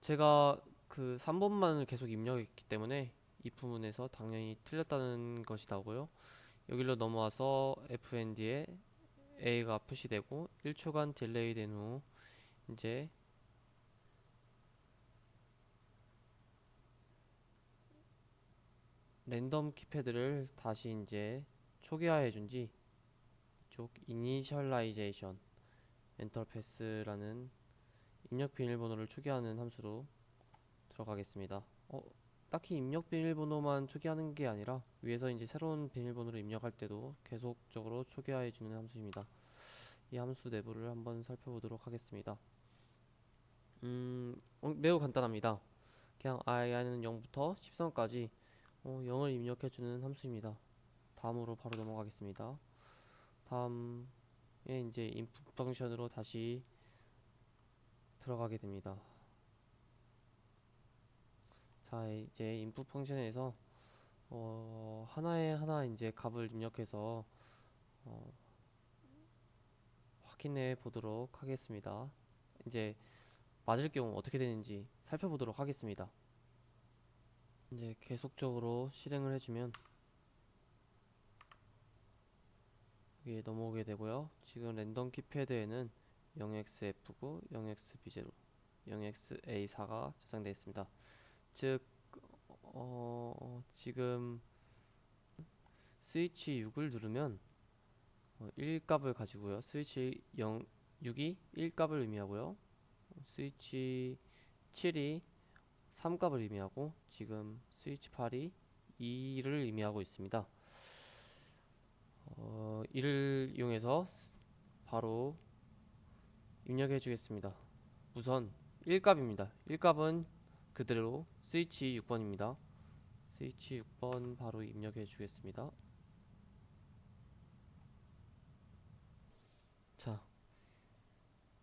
[SPEAKER 1] 제가 그 3번만을 계속 입력했기 때문에 이 부분에서 당연히 틀렸다는 것이 나오고요. 여기로 넘어와서 fnd에 a가 표시되고 1초간 딜레이 된 후 이제 랜덤 키패드를 다시 이제 초기화해 준지 이쪽 이니셜라이제이션 엔터 패스라는 입력 비밀번호를 초기화하는 함수로 들어가겠습니다. 딱히 입력 비밀번호만 초기화하는 게 아니라 위에서 이제 새로운 비밀번호를 입력할 때도 계속적으로 초기화해 주는 함수입니다. 이 함수 내부를 한번 살펴보도록 하겠습니다. 매우 간단합니다. 그냥 i는 0부터 13까지 0을 입력해 주는 함수입니다. 다음으로 바로 넘어가겠습니다. 다음에 이제 input 펑션으로 다시 들어가게 됩니다. 자, 이제 input 펑션에서 하나에 하나 이제 값을 입력해서 확인해 보도록 하겠습니다. 이제 맞을 경우 어떻게 되는지 살펴보도록 하겠습니다. 이제 계속적으로 실행을 해주면 여기에 넘어오게 되고요. 지금 랜덤 키패드에는 0xf9, 0xb0, 0xA4가 저장되어 있습니다. 즉 지금 스위치 6을 누르면 1 값을 가지고요. 스위치 6이 1 값을 의미하고요. 스위치 7이 3 값을 의미하고 지금 스위치 8이 2를 의미하고 있습니다. 이를 이용해서 바로 입력해 주겠습니다. 우선 1 값입니다. 1 값은 그대로 스위치 6번입니다. 스위치 6번 바로 입력해 주겠습니다. 자,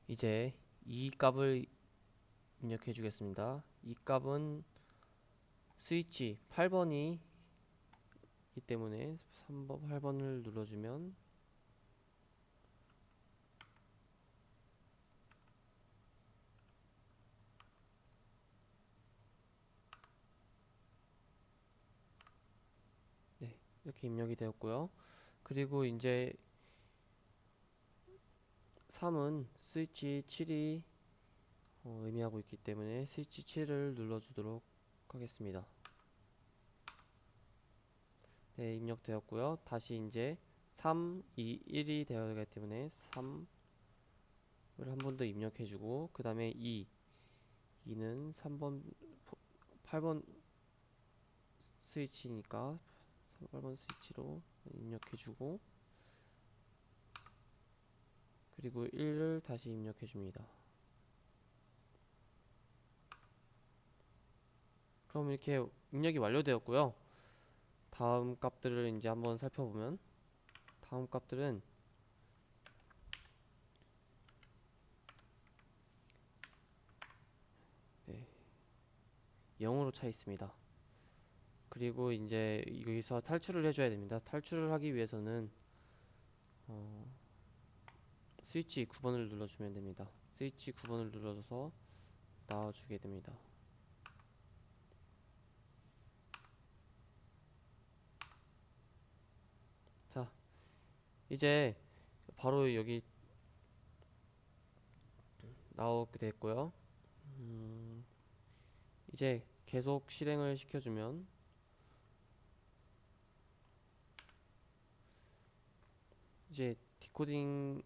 [SPEAKER 1] 이제 이 값을 입력해 주겠습니다. 이 값은 스위치 8번이 이 때문에 3번, 8번을 눌러주면 네, 이렇게 입력이 되었고요. 그리고 이제 3은 스위치 7이 의미하고 있기 때문에 스위치 7을 눌러주도록 하겠습니다. 네, 입력되었고요. 다시 이제 3, 2, 1이 되어야 하기 때문에 3을 한 번 더 입력해주고 그 다음에 2는 3번, 8번 스위치니까 8번 스위치로 입력해주고 그리고 1을 다시 입력해줍니다. 그럼 이렇게 입력이 완료되었고요. 다음 값들을 이제 한번 살펴보면 다음 값들은 네, 0으로 차 있습니다. 그리고 이제 여기서 탈출을 해줘야 됩니다. 탈출을 하기 위해서는 스위치 9번을 눌러주면 됩니다. 스위치 9번을 눌러줘서 나와주게 됩니다. 자, 이제 바로 여기 나오게 됐고요. 이제 계속 실행을 시켜주면 이제 디코딩을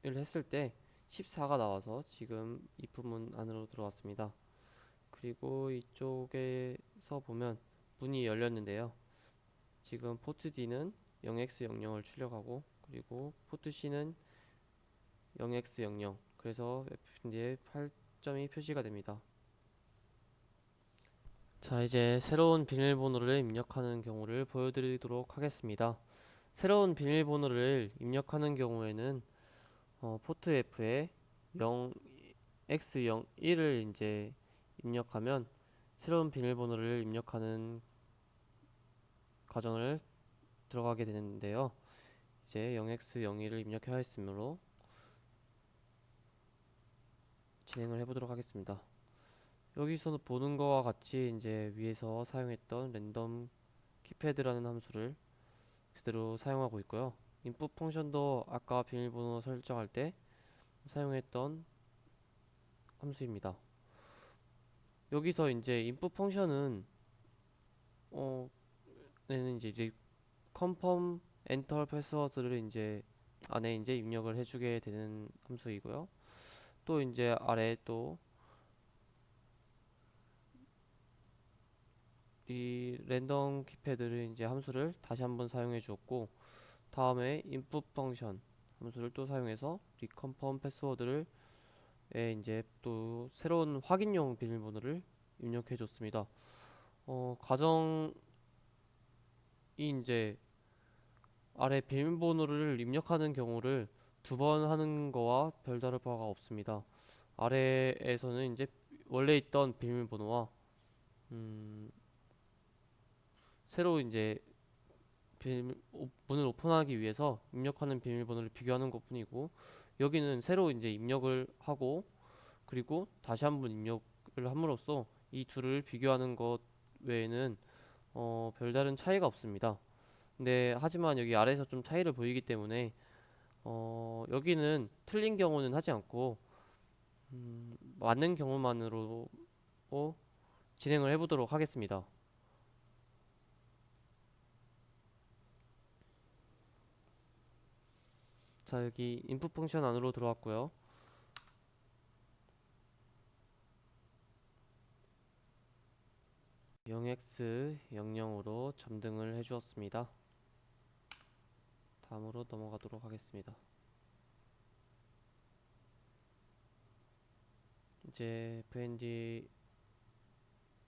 [SPEAKER 1] 했을 때 14가 나와서 지금 이 부분 안으로 들어왔습니다. 그리고 이쪽에서 보면 문이 열렸는데요. 지금 포트 D는 0x00을 출력하고 그리고 포트 C는 0x00 그래서 FPD에 8점이 표시가 됩니다. 자, 이제 새로운 비밀번호를 입력하는 경우를 보여드리도록 하겠습니다. 새로운 비밀번호를 입력하는 경우에는 포트 F에 0x01을 이제 입력하면 새로운 비밀번호를 입력하는 과정을 들어가게 되는데요. 이제 0x01을 입력해야 했으므로 진행을 해보도록 하겠습니다. 여기서 보는 거와 같이 이제 위에서 사용했던 랜덤 키패드라는 함수를 그대로 사용하고 있고요. input 펑션도 아까 비밀번호 설정할 때 사용했던 함수입니다. 여기서 이제 input 펑션은 는 이제 confirm enter 패스워드를 이제 안에 이제 입력을 해주게 되는 함수이고요. 또 이제 아래 또 이 랜덤 키패드를 이제 함수를 다시 한번 사용해 주었고 다음에 input 펑션 함수를 또 사용해서 reconfirm 패스워드를 이제 또 새로운 확인용 비밀번호를 입력해 줬습니다. 과정이 이제 아래 비밀번호를 입력하는 경우를 2번 하는 거와 별다를 바가 없습니다. 아래에서는 이제 원래 있던 비밀번호와 음, 새로 이제 문을 오픈하기 위해서 입력하는 비밀번호를 비교하는 것뿐이고, 여기는 새로 이제 입력을 하고 그리고 다시 한번 입력을 함으로써 이 둘을 비교하는 것 외에는 별다른 차이가 없습니다. 근데 하지만 여기 아래에서 좀 차이를 보이기 때문에 여기는 틀린 경우는 하지 않고 맞는 경우만으로 진행을 해보도록 하겠습니다. 자, 여기 input 펑션 안으로 들어왔고요. 0x 00으로 점등을 해주었습니다. 다음으로 넘어가도록 하겠습니다. 이제 fnd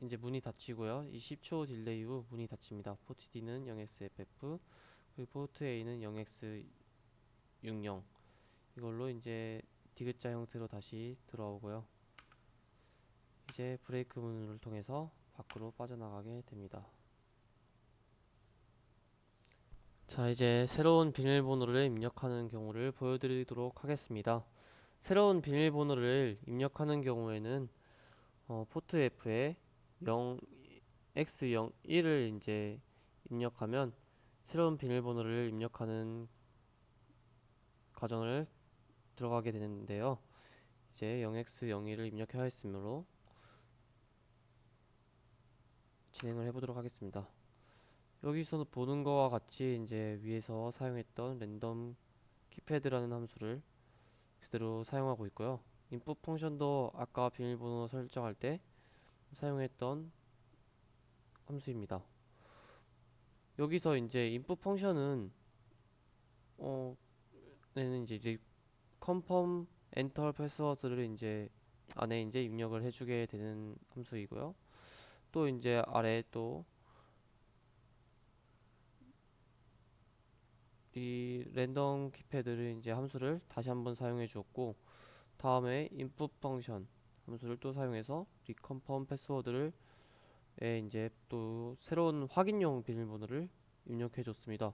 [SPEAKER 1] 이제 문이 닫히고요. 이 10초 딜레이 후 문이 닫힙니다. 포트 D는 0xff 그리고 포트 A는 0x60 이걸로 이제 디귿자 형태로 다시 들어오고요. 이제 브레이크 문을 통해서 밖으로 빠져나가게 됩니다. 자, 이제 새로운 비밀번호를 입력하는 경우를 보여드리도록 하겠습니다. 새로운 비밀번호를 입력하는 경우에는 포트 F에 0x01을 이제 입력하면 새로운 비밀번호를 입력하는 과정을 들어가게 되는데요. 이제 0x01을 입력해야 했으므로 진행을 해보도록 하겠습니다. 여기서 보는 거와 같이 이제 위에서 사용했던 랜덤 키패드라는 함수를 그대로 사용하고 있고요. input 펑션도 아까 비밀번호 설정할 때 사용했던 함수입니다. 여기서 이제 input 펑션은 는 이제 confirm enter 패스워드를 이제 안에 이제 입력을 해주게 되는 함수이고요. 또 이제 아래 또 이 랜덤 키패드를 이제 함수를 다시 한번 사용해 주었고, 다음에 input 펑션 함수를 또 사용해서 reconfirm 패스워드를 이제 또 새로운 확인용 비밀번호를 입력해 줬습니다.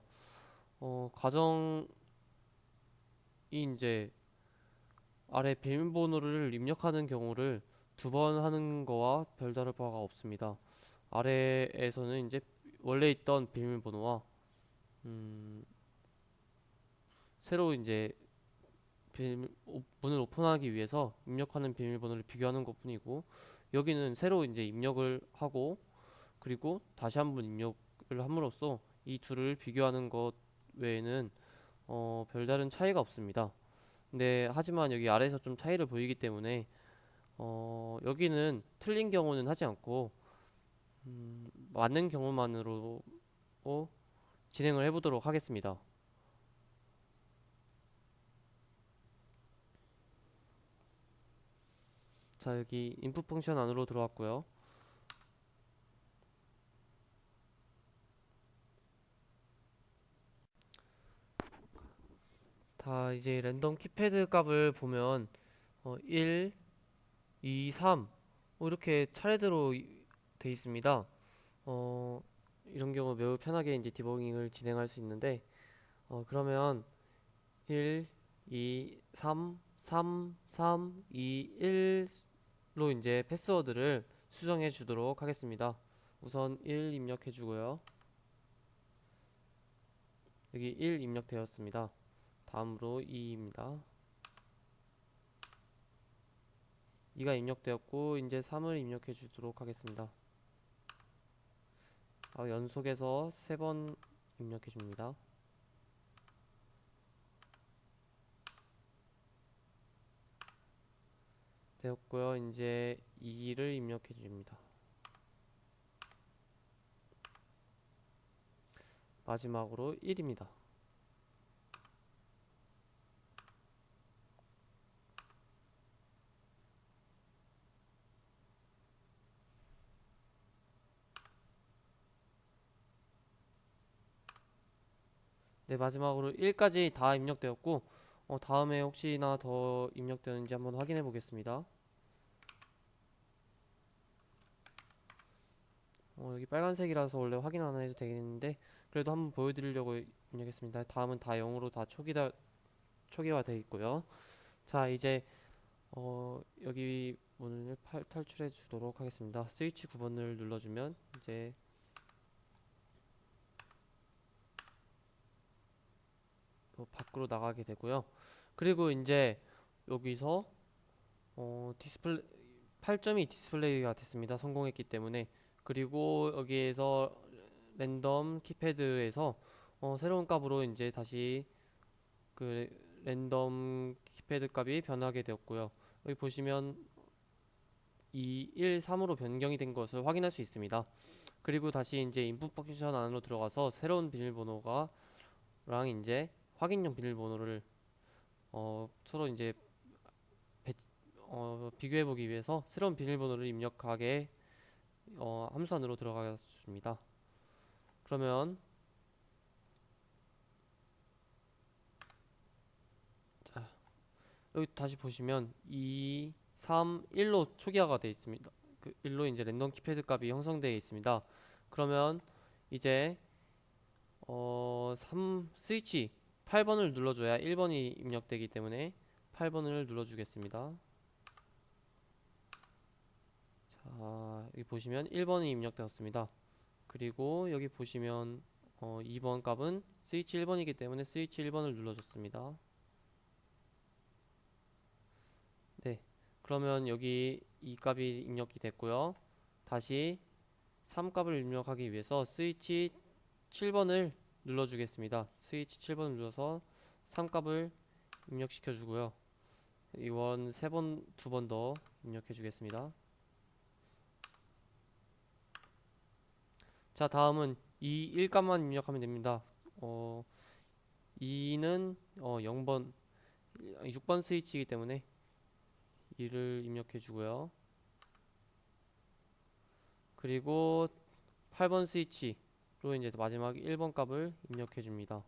[SPEAKER 1] 과정이 이제 아래 비밀번호를 입력하는 경우를 두 번 하는 거와 별다를 바가 없습니다. 아래에서는 이제 원래 있던 비밀번호와 음, 새로 이제 문을 오픈하기 위해서 입력하는 비밀번호를 비교하는 것뿐이고, 여기는 새로 이제 입력을 하고 그리고 다시 한번 입력을 함으로써 이 둘을 비교하는 것 외에는 별다른 차이가 없습니다. 근데 하지만 여기 아래에서 좀 차이를 보이기 때문에 여기는 틀린 경우는 하지 않고 맞는 경우만으로 진행을 해보도록 하겠습니다. 자, 여기 input 펑션 안으로 들어왔고요. 다 이제 랜덤 키패드 값을 보면 1, 2, 3 이렇게 차례대로 돼 있습니다. 이런 경우 매우 편하게 이제 디버깅을 진행할 수 있는데 그러면 1, 2, 3, 3, 3, 2, 1로 이제 패스워드를 수정해 주도록 하겠습니다. 우선 1 입력해 주고요. 여기 1 입력되었습니다. 다음으로 2입니다. 2가 입력되었고 이제 3을 입력해 주도록 하겠습니다. 연속해서 3번 입력해 줍니다. 되었고요. 이제 2를 입력해 줍니다. 마지막으로 1입니다. 네, 마지막으로 1까지 다 입력되었고 다음에 혹시나 더 입력되는지 한번 확인해 보겠습니다. 여기 빨간색이라서 원래 확인 안 해도 되겠는데 그래도 한번 보여드리려고 입력했습니다. 다음은 다 0으로 다 초기화 되어 있고요. 자, 이제 여기 문을 탈출해 주도록 하겠습니다. 스위치 9번을 눌러주면 이제 밖으로 나가게 되고요. 그리고 이제 여기서 디스플레이 8점이 디스플레이가 됐습니다. 성공했기 때문에. 그리고 여기에서 랜덤 키패드에서 새로운 값으로 이제 다시 그 랜덤 키패드 값이 변하게 되었고요. 여기 보시면 2, 1, 3으로 변경이 된 것을 확인할 수 있습니다. 그리고 다시 이제 인풋 펑션 안으로 들어가서 새로운 비밀번호가랑 이제 확인용 비밀번호를 서로 이제 비교해 보기 위해서 새로운 비밀번호를 입력하게 함수 안으로 들어가겠습니다. 그러면 자, 여기 다시 보시면 2, 3, 1로 초기화가 되어 있습니다. 그 1로 이제 랜덤 키패드 값이 형성되어 있습니다. 그러면 이제 3 스위치 8번을 눌러줘야 1번이 입력되기 때문에 8번을 눌러주겠습니다. 자, 여기 보시면 1번이 입력되었습니다. 그리고 여기 보시면 2번 값은 스위치 1번이기 때문에 스위치 1번을 눌러줬습니다. 네, 그러면 여기 이 값이 입력이 됐고요. 다시 3 값을 입력하기 위해서 스위치 7번을 눌러주겠습니다. 스위치 7번을 눌러서 3 값을 입력시켜 주고요. 이원 3번, 2번 더 입력해 주겠습니다. 자, 다음은 이 1값만 입력하면 됩니다. 2는 0번, 6번 스위치이기 때문에 2를 입력해 주고요. 그리고 8번 스위치로 이제 마지막 1번 값을 입력해 줍니다.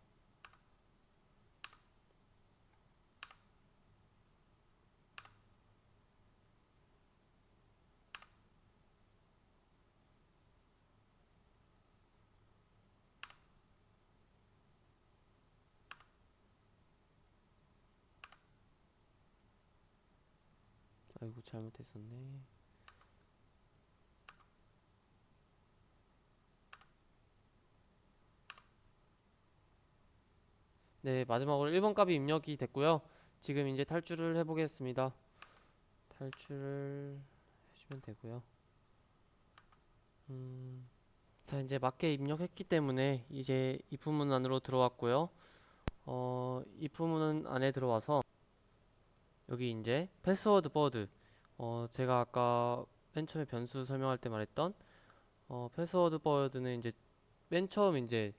[SPEAKER 1] 아이고, 잘못했었네. 네, 마지막으로 1번 값이 입력이 됐고요. 지금 이제 탈출을 해보겠습니다. 탈출을 해주면 되고요. 자, 이제 맞게 입력했기 때문에 이제 입후문 안으로 들어왔고요. 입후문 안에 들어와서 여기 이제 패스워드 버드, 제가 아까 맨 처음에 변수 설명할 때 말했던 패스워드 버드는 이제 맨 처음 이제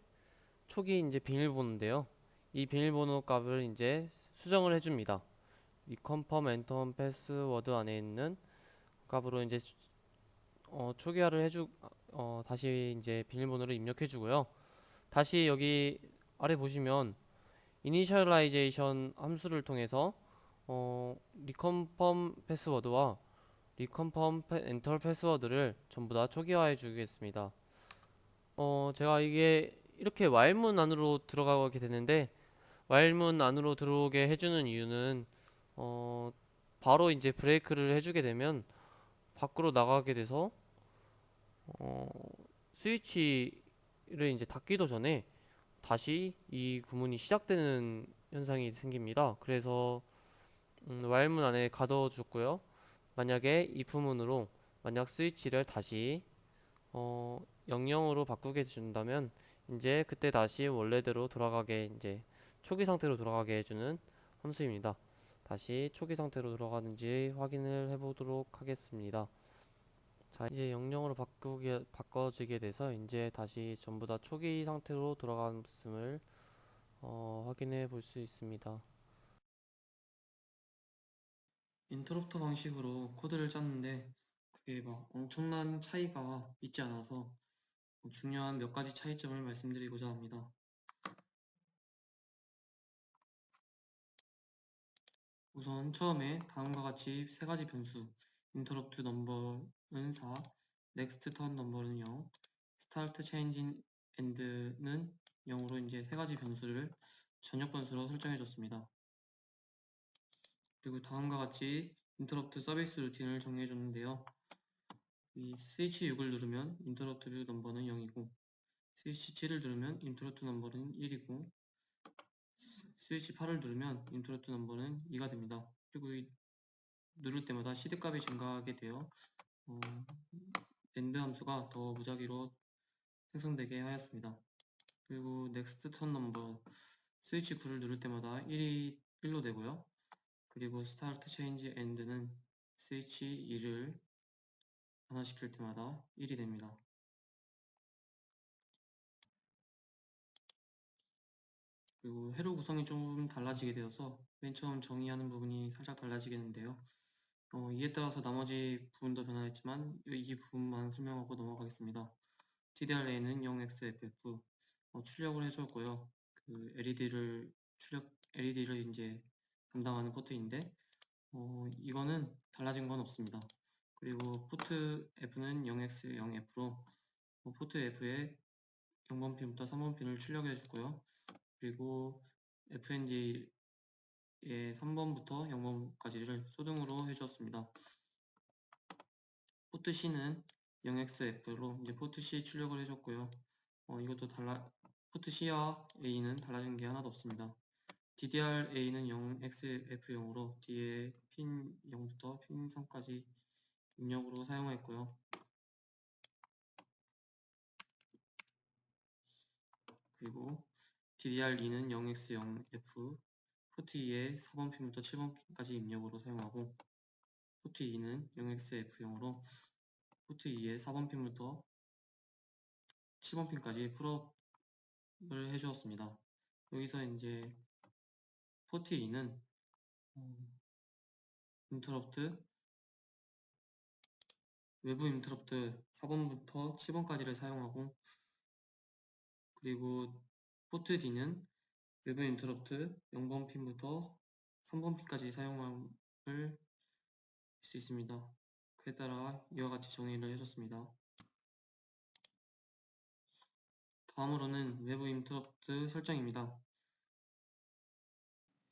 [SPEAKER 1] 초기 이제 비밀번호인데요. 이 비밀번호 값을 이제 수정을 해줍니다. 이 컨펌 엔터 패스워드 안에 있는 값으로 이제 초기화를 다시 이제 비밀번호를 입력해주고요. 다시 여기 아래 보시면 이니셜라이제이션 함수를 통해서 리컨펌 패스워드와 리컨펌 엔터 패스워드를 전부 다 초기화해 주겠습니다. 제가 이게 이렇게 while문 안으로 들어가게 되는데 while문 안으로 들어오게 해주는 이유는 어, 바로 이제 브레이크를 해주게 되면 밖으로 나가게 돼서 어, 스위치를 이제 닫기도 전에 다시 이 구문이 시작되는 현상이 생깁니다. 그래서 while문 안에 가둬줬고요. 만약에 if문으로 만약 스위치를 다시 00으로 바꾸게 해준다면 이제 그때 다시 원래대로 돌아가게 이제 초기 상태로 돌아가게 해주는 함수입니다. 다시 초기 상태로 돌아가는지 확인을 해보도록 하겠습니다. 자, 이제 00으로 바꿔지게 돼서 이제 다시 전부 다 초기 상태로 돌아갔음을 확인해 볼 수 있습니다.
[SPEAKER 2] 인터럽터 방식으로 코드를 짰는데 그게 막 엄청난 차이가 있지 않아서 중요한 몇 가지 차이점을 말씀드리고자 합니다. 우선 처음에 다음과 같이 세 가지 변수 interrupt number는 4, next turn 넘버는 0, start changing end는 0으로 이제 세 가지 변수를 전역 변수로 설정해 줬습니다. 그리고 다음과 같이 인터럽트 서비스 루틴을 정리해 줬는데요. 이 스위치 6을 누르면 인터럽트 넘버는 0이고, 스위치 7을 누르면 인터럽트 넘버는 1이고, 스위치 8을 누르면 인터럽트 넘버는 2가 됩니다. 그리고 누를 때마다 시드 값이 증가하게 되어 AND 함수가 더 무작위로 생성되게 하였습니다. 그리고 next turn 넘버 스위치 9를 누를 때마다 1로 되고요. 그리고 start change end는 스위치 2를 변화시킬 때마다 1이 됩니다. 그리고 회로 구성이 좀 달라지게 되어서 맨 처음 정의하는 부분이 살짝 달라지겠는데요. 이에 따라서 나머지 부분도 변화했지만 이 부분만 설명하고 넘어가겠습니다. TDRA는 0xFF 출력을 해줬고요. 그 LED를 이제 담당하는 포트인데 이거는 달라진 건 없습니다. 그리고 포트 F는 0x0F로 포트 F에 0번 핀부터 3번 핀을 출력해 주고요. 그리고 FND에 3번부터 0번까지를 소등으로 해주었습니다. 포트 C는 0xF로 이제 포트 C 출력을 해줬고요. 이것도 포트 C와 A는 달라진 게 하나도 없습니다. DDR-A는 0xF0으로 뒤에 핀 0부터 핀 3까지 입력으로 사용했고요. 그리고 DDR2는 0x0F 포트 2에 4번 핀부터 7번 핀까지 입력으로 사용하고, 포트 2는 0xF0으로 포트 2에 4번 핀부터 7번 핀까지 풀업을 해주었습니다. 여기서 이제 포트 2는 외부 인터럽트 4번부터 7번까지를 사용하고, 그리고 포트 D는 외부 인터럽트 0번 핀부터 3번 핀까지 사용할 수 있습니다. 그에 따라 이와 같이 정의를 해줬습니다. 다음으로는 외부 인터럽트 설정입니다.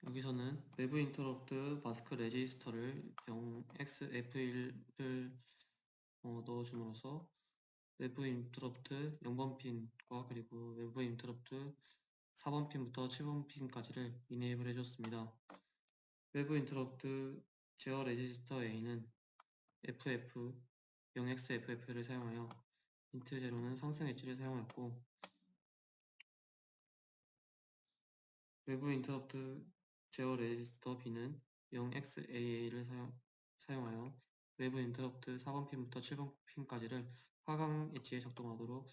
[SPEAKER 2] 여기서는 외부 인터럽트 마스크 레지스터를 0xF1을 넣어줌으로써 외부 인터럽트 0번 핀과 그리고 외부 인터럽트 4번 핀부터 7번 핀까지를 이네이블 해줬습니다. 외부 인터럽트 제어 레지스터 A는 FF 0xFF를 사용하여 인트 제로는 상승 엣지를 사용했고, 외부 인터럽트 제어 레지스터 B는 0xAA를 사용하여 외부 인터럽트 4번 핀부터 7번 핀까지를 하강 엣지에 작동하도록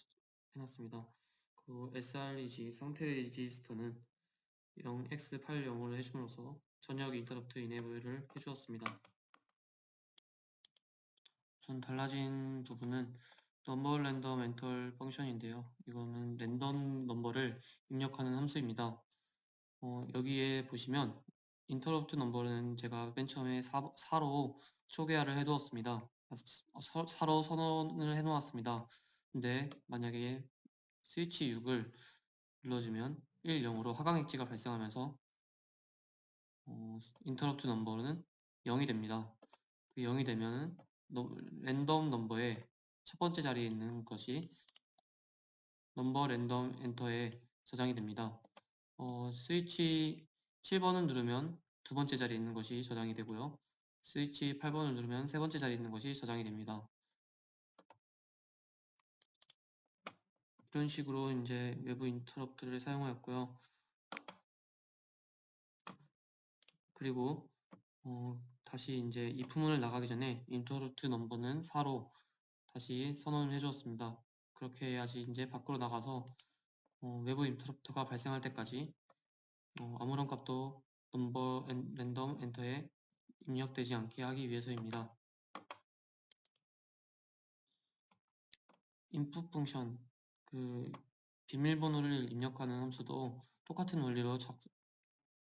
[SPEAKER 2] 해놨습니다. 그리고 SREG 상태 레지스터는 0x80을 해줌으로써 전역 인터럽트 이네이블을 해주었습니다. 우선 달라진 부분은 넘버 랜덤 엔터 펑션인데요. 이거는 랜덤 넘버를 입력하는 함수입니다. 여기에 보시면 인터럽트 넘버는 제가 맨 처음에 4로 초기화를 해두었습니다. 4로 선언을 해놓았습니다. 근데 만약에 스위치 6을 눌러주면 1, 0으로 하강 엣지가 발생하면서 인터럽트 넘버는 0이 됩니다. 그 0이 되면은 랜덤 넘버의 첫 번째 자리에 있는 것이 넘버 랜덤 엔터에 저장이 됩니다. 스위치 7번을 누르면 두 번째 자리에 있는 것이 저장이 되고요. 스위치 8번을 누르면 세 번째 자리에 있는 것이 저장이 됩니다. 이런 식으로 이제 외부 인터럽트를 사용하였고요. 그리고 다시 이제 이 부문을 나가기 전에 인터럽트 넘버는 4로 다시 선언을 해주었습니다. 그렇게 해야지 이제 밖으로 나가서 외부 인터럽트가 발생할 때까지 아무런 값도 랜덤 엔터에 입력되지 않게 하기 위해서입니다. input 펑션, 그 비밀번호를 입력하는 함수도 똑같은 원리로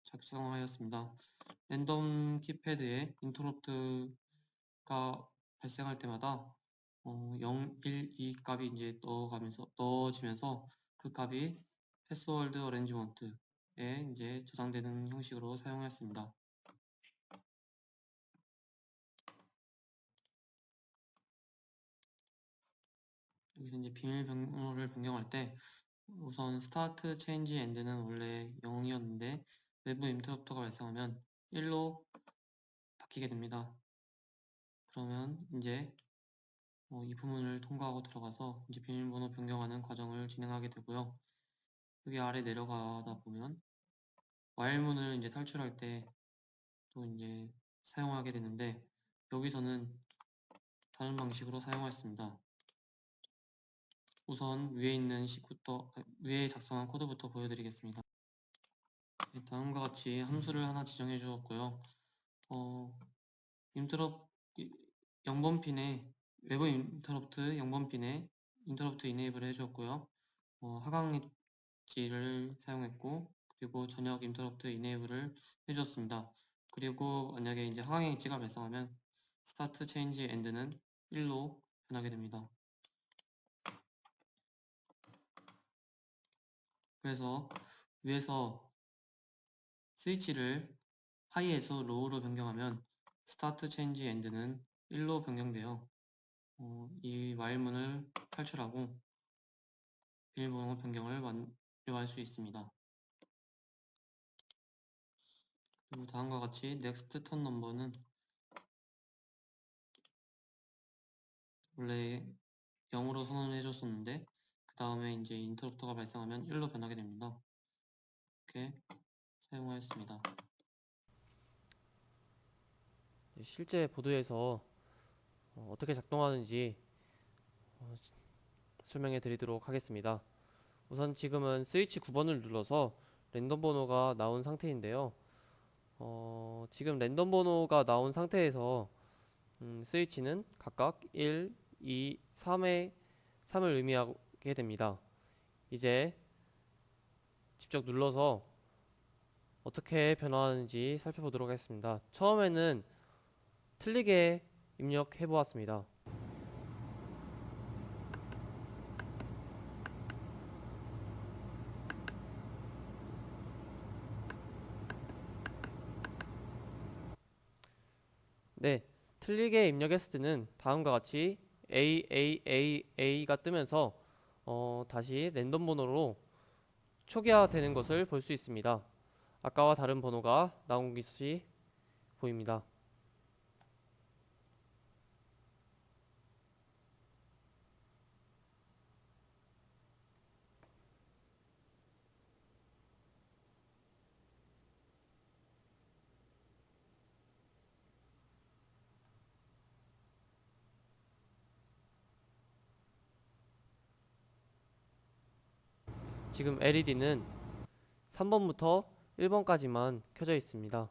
[SPEAKER 2] 작성하였습니다. 랜덤 키패드에 인터럽트가 발생할 때마다 0, 1, 2 값이 이제 넣어지면서 그 값이 패스워드 어레인지먼트에 이제 저장되는 형식으로 사용했습니다. 여기서 이제 비밀번호를 변경할 때 우선 스타트 체인지 엔드는 원래 0이었는데 외부 인터럽터가 발생하면 1로 바뀌게 됩니다. 그러면 이제 이 부분을 통과하고 들어가서 이제 비밀번호 변경하는 과정을 진행하게 되고요. 여기 아래 내려가다 보면 와일문을 이제 탈출할 때 또 이제 사용하게 되는데 여기서는 다른 방식으로 사용했습니다. 우선 위에 작성한 코드부터 보여드리겠습니다. 네, 다음과 같이 함수를 하나 지정해 주었고요. 인터럽 0번핀에 외부 인터럽트 0번핀에 인터럽트 이네이블을 해주었고요. 하강 엣지를 사용했고 그리고 전역 인터럽트 이네이블을 해주었습니다. 그리고 만약에 이제 하강 엣지가 발생하면 스타트 체인지 엔드는 1로 변하게 됩니다. 그래서 위에서 스위치를 하이에서 로우로 변경하면 스타트 체인지 엔드는 1로 변경되어 이 와일문을 탈출하고 비밀번호 변경을 완료할 수 있습니다. 그리고 다음과 같이 next turn number는 원래 0으로 선언해 줬었는데 그 다음에 이제 인터럽터가 발생하면 1로 변하게 됩니다. 이렇게 사용하였습니다.
[SPEAKER 1] 실제 보드에서 어떻게 작동하는지 설명해 드리도록 하겠습니다. 우선 지금은 스위치 9번을 눌러서 랜덤 번호가 나온 상태인데요. 지금 랜덤 번호가 나온 상태에서 스위치는 각각 1, 2, 3을 의미하게 됩니다. 이제 직접 눌러서 어떻게 변화하는지 살펴보도록 하겠습니다. 처음에는 틀리게 입력해 보았습니다. 네, 틀리게 입력했을 때는 다음과 같이 AAAA가 뜨면서 다시 랜덤 번호로 초기화되는 것을 볼 수 있습니다. 아까와 다른 번호가 나온 것이 보입니다. 지금 LED는 3번부터 1번까지만 켜져 있습니다.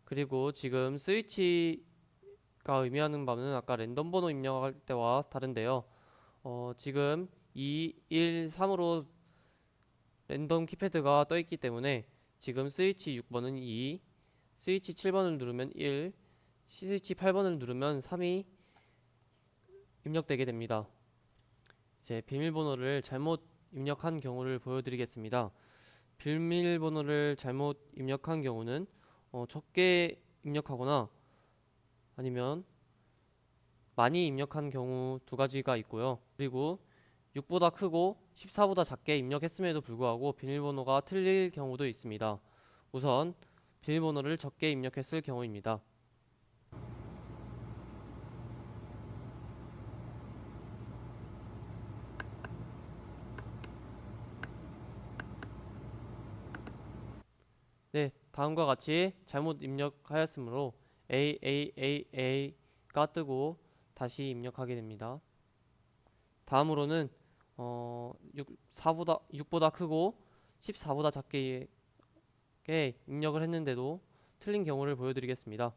[SPEAKER 1] 그리고 지금 스위치가 의미하는 바는 아까 랜덤 번호 입력할 때와 다른데요. 지금 2, 1, 3으로 랜덤 키패드가 떠 있기 때문에 지금 스위치 6번은 2, 스위치 7번을 누르면 1, 스위치 8번을 누르면 3이 입력되게 됩니다. 이제 비밀번호를 잘못 입력한 경우를 보여드리겠습니다. 비밀번호를 잘못 입력한 경우는 적게 입력하거나 아니면 많이 입력한 경우 두 가지가 있고요. 그리고 6보다 크고 14보다 작게 입력했음에도 불구하고 비밀번호가 틀릴 경우도 있습니다. 우선 비밀번호를 적게 입력했을 경우입니다. 네, 다음과 같이 잘못 입력하였으므로 AAAA가 뜨고 다시 입력하게 됩니다. 다음으로는 6보다 크고 14보다 작게 입력을 했는데도 틀린 경우를 보여드리겠습니다.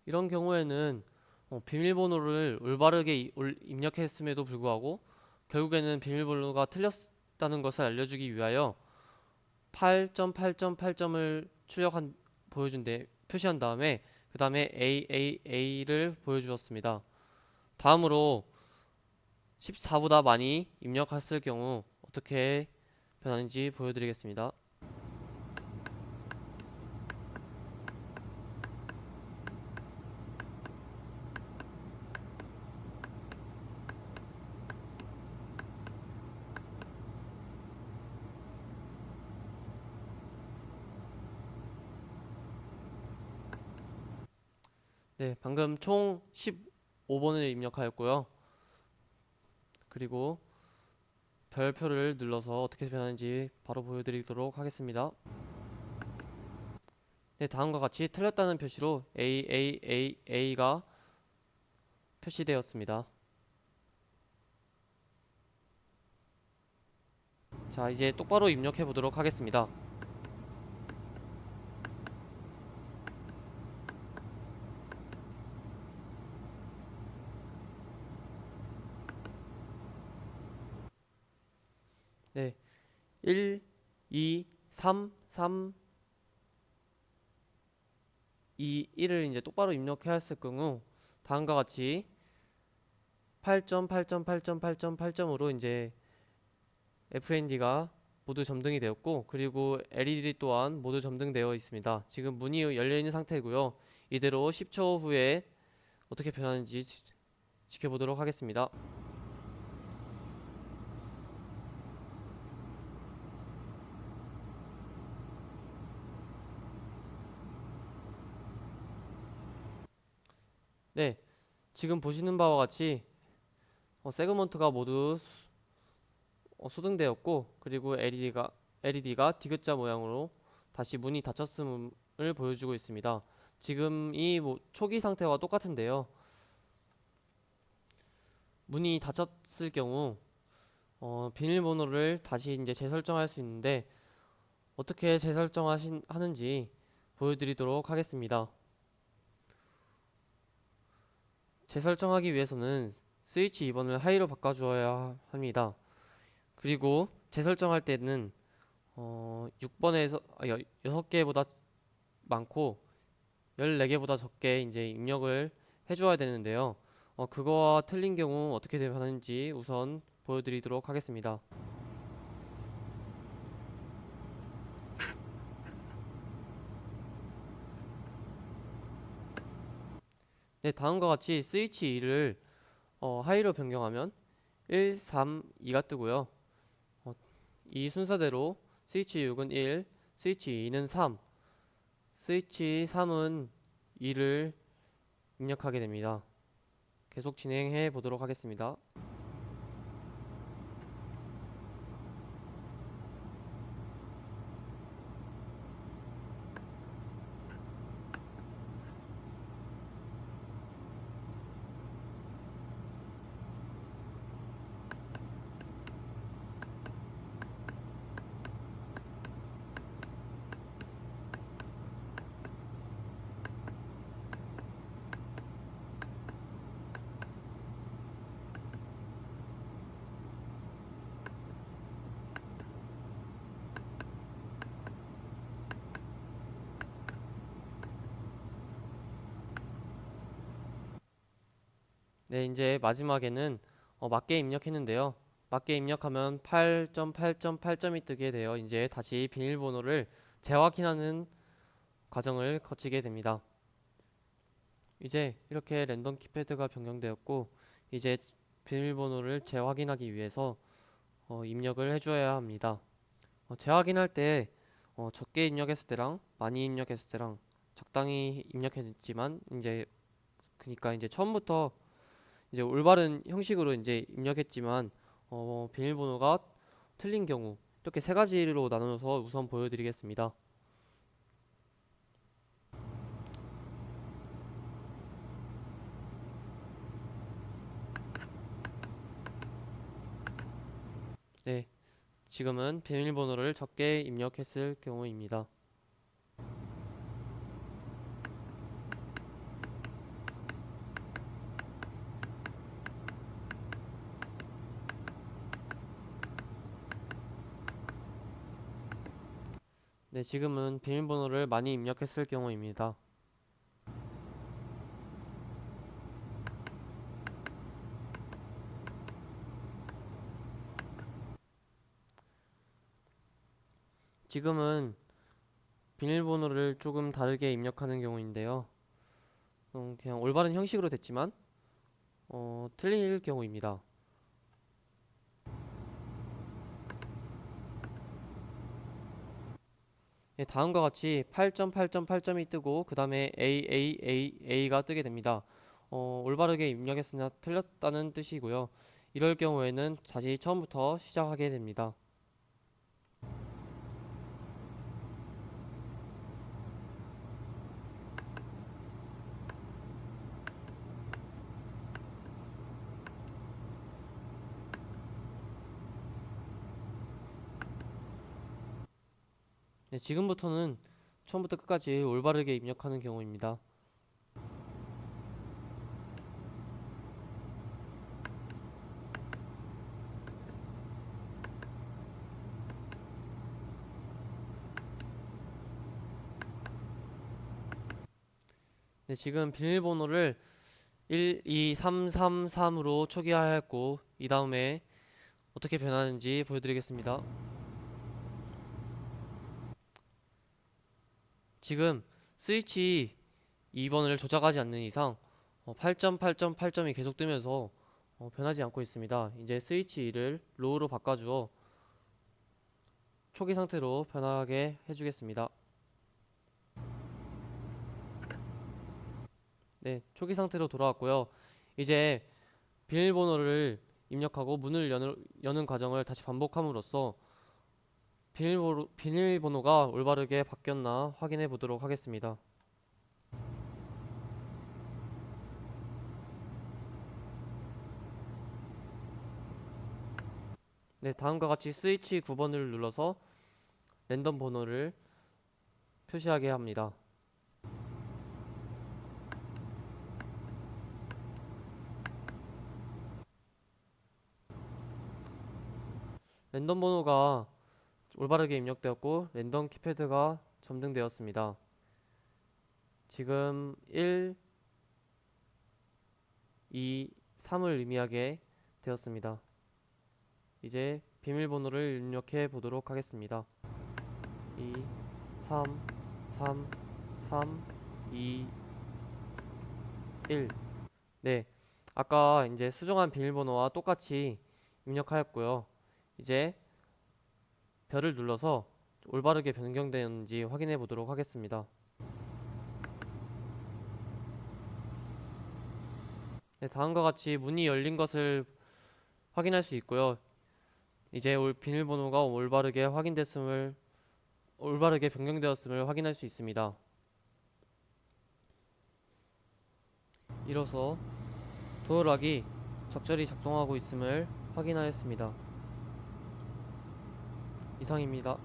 [SPEAKER 1] 이런 경우에는 비밀번호를 올바르게 입력했음에도 불구하고 결국에는 비밀번호가 틀렸다는 것을 알려주기 위하여 8.8.8점을 보여준 뒤 표시한 다음에 그 다음에 AAA를 보여주었습니다. 다음으로 14보다 많이 입력했을 경우 어떻게 변하는지 보여드리겠습니다. 네, 방금 총 15번을 입력하였고요. 그리고 별표를 눌러서 어떻게 변하는지 바로 보여드리도록 하겠습니다. 네, 다음과 같이 틀렸다는 표시로 AAAA가 표시되었습니다. 자, 이제 똑바로 입력해 보도록 하겠습니다. 네, 1, 2, 3, 3, 2, 1을 이제 똑바로 입력해야 했을 경우 다음과 같이 8.8.8.8.8점으로 이제 FND가 모두 점등이 되었고, 그리고 LED 또한 모두 점등되어 있습니다. 지금 문이 열려 있는 상태이고요. 이대로 10초 후에 어떻게 변하는지 지켜보도록 하겠습니다. 네, 지금 보시는 바와 같이 세그먼트가 모두 소등되었고, 그리고 LED가 디귿자 모양으로 다시 문이 닫혔음을 보여주고 있습니다. 지금 이 초기 상태와 똑같은데요. 문이 닫혔을 경우 비밀번호를 다시 이제 재설정할 수 있는데 어떻게 하는지 보여드리도록 하겠습니다. 재설정하기 위해서는 스위치 2번을 하이로 바꿔주어야 합니다. 그리고 재설정할 때는 6번에서 6개보다 많고 14개보다 적게 이제 입력을 해주어야 되는데요. 그거와 틀린 경우 어떻게 하는지 우선 보여드리도록 하겠습니다. 네, 다음과 같이 스위치 2를 하이로 변경하면 1, 3, 2가 뜨고요. 이 순서대로 스위치 6은 1, 스위치 2는 3, 스위치 3은 2를 입력하게 됩니다. 계속 진행해 보도록 하겠습니다. 네, 이제 마지막에는 맞게 입력했는데요. 맞게 입력하면 8.8.8점이 뜨게 되어 이제 다시 비밀번호를 재확인하는 과정을 거치게 됩니다. 이제 이렇게 랜덤 키패드가 변경되었고 이제 비밀번호를 재확인하기 위해서 입력을 해줘야 합니다. 재확인할 때 적게 입력했을 때랑 많이 입력했을 때랑 적당히 입력했지만 이제 그니까 이제 처음부터 이제 올바른 형식으로 이제 입력했지만 비밀번호가 틀린 경우 이렇게 세 가지로 나눠서 우선 보여드리겠습니다. 네, 지금은 비밀번호를 적게 입력했을 경우입니다. 네, 지금은 비밀번호를 많이 입력했을 경우입니다. 지금은 비밀번호를 조금 다르게 입력하는 경우인데요. 그냥 올바른 형식으로 됐지만 틀릴 경우입니다. 예, 다음과 같이 8.8.8점이 뜨고 그 다음에 AAAA가 뜨게 됩니다. 올바르게 입력했으나 틀렸다는 뜻이고요. 이럴 경우에는 다시 처음부터 시작하게 됩니다. 네, 지금부터는 처음부터 끝까지 올바르게 입력하는 경우입니다. 네, 지금 비밀번호를 1233으로 초기화했고 이 다음에 어떻게 변하는지 보여드리겠습니다. 지금 스위치 2번을 조작하지 않는 이상 8.8.8점이 계속 뜨면서 변하지 않고 있습니다. 이제 스위치 2를 로우로 바꿔주어 초기 상태로 변하게 해주겠습니다. 네, 초기 상태로 돌아왔고요. 이제 비밀번호를 입력하고 문을 여는 과정을 다시 반복함으로써 비밀번호가 올바르게 바뀌었나 확인해 보도록 하겠습니다. 네, 다음과 같이 스위치 9번을 눌러서 랜덤 번호를 표시하게 합니다. 랜덤 번호가 올바르게 입력되었고 랜덤 키패드가 점등되었습니다. 지금 1, 2, 3을 의미하게 되었습니다. 이제 비밀번호를 입력해 보도록 하겠습니다. 2, 3, 3, 3, 2, 1. 네, 아까 이제 수정한 비밀번호와 똑같이 입력하였고요. 이제 별을 눌러서 올바르게 변경되었는지 확인해 보도록 하겠습니다. 네, 다음과 같이 문이 열린 것을 확인할 수 있고요. 이제 비밀번호가 올바르게 변경되었음을 확인할 수 있습니다. 이로써 도어락이 적절히 작동하고 있음을 확인하였습니다. 이상입니다.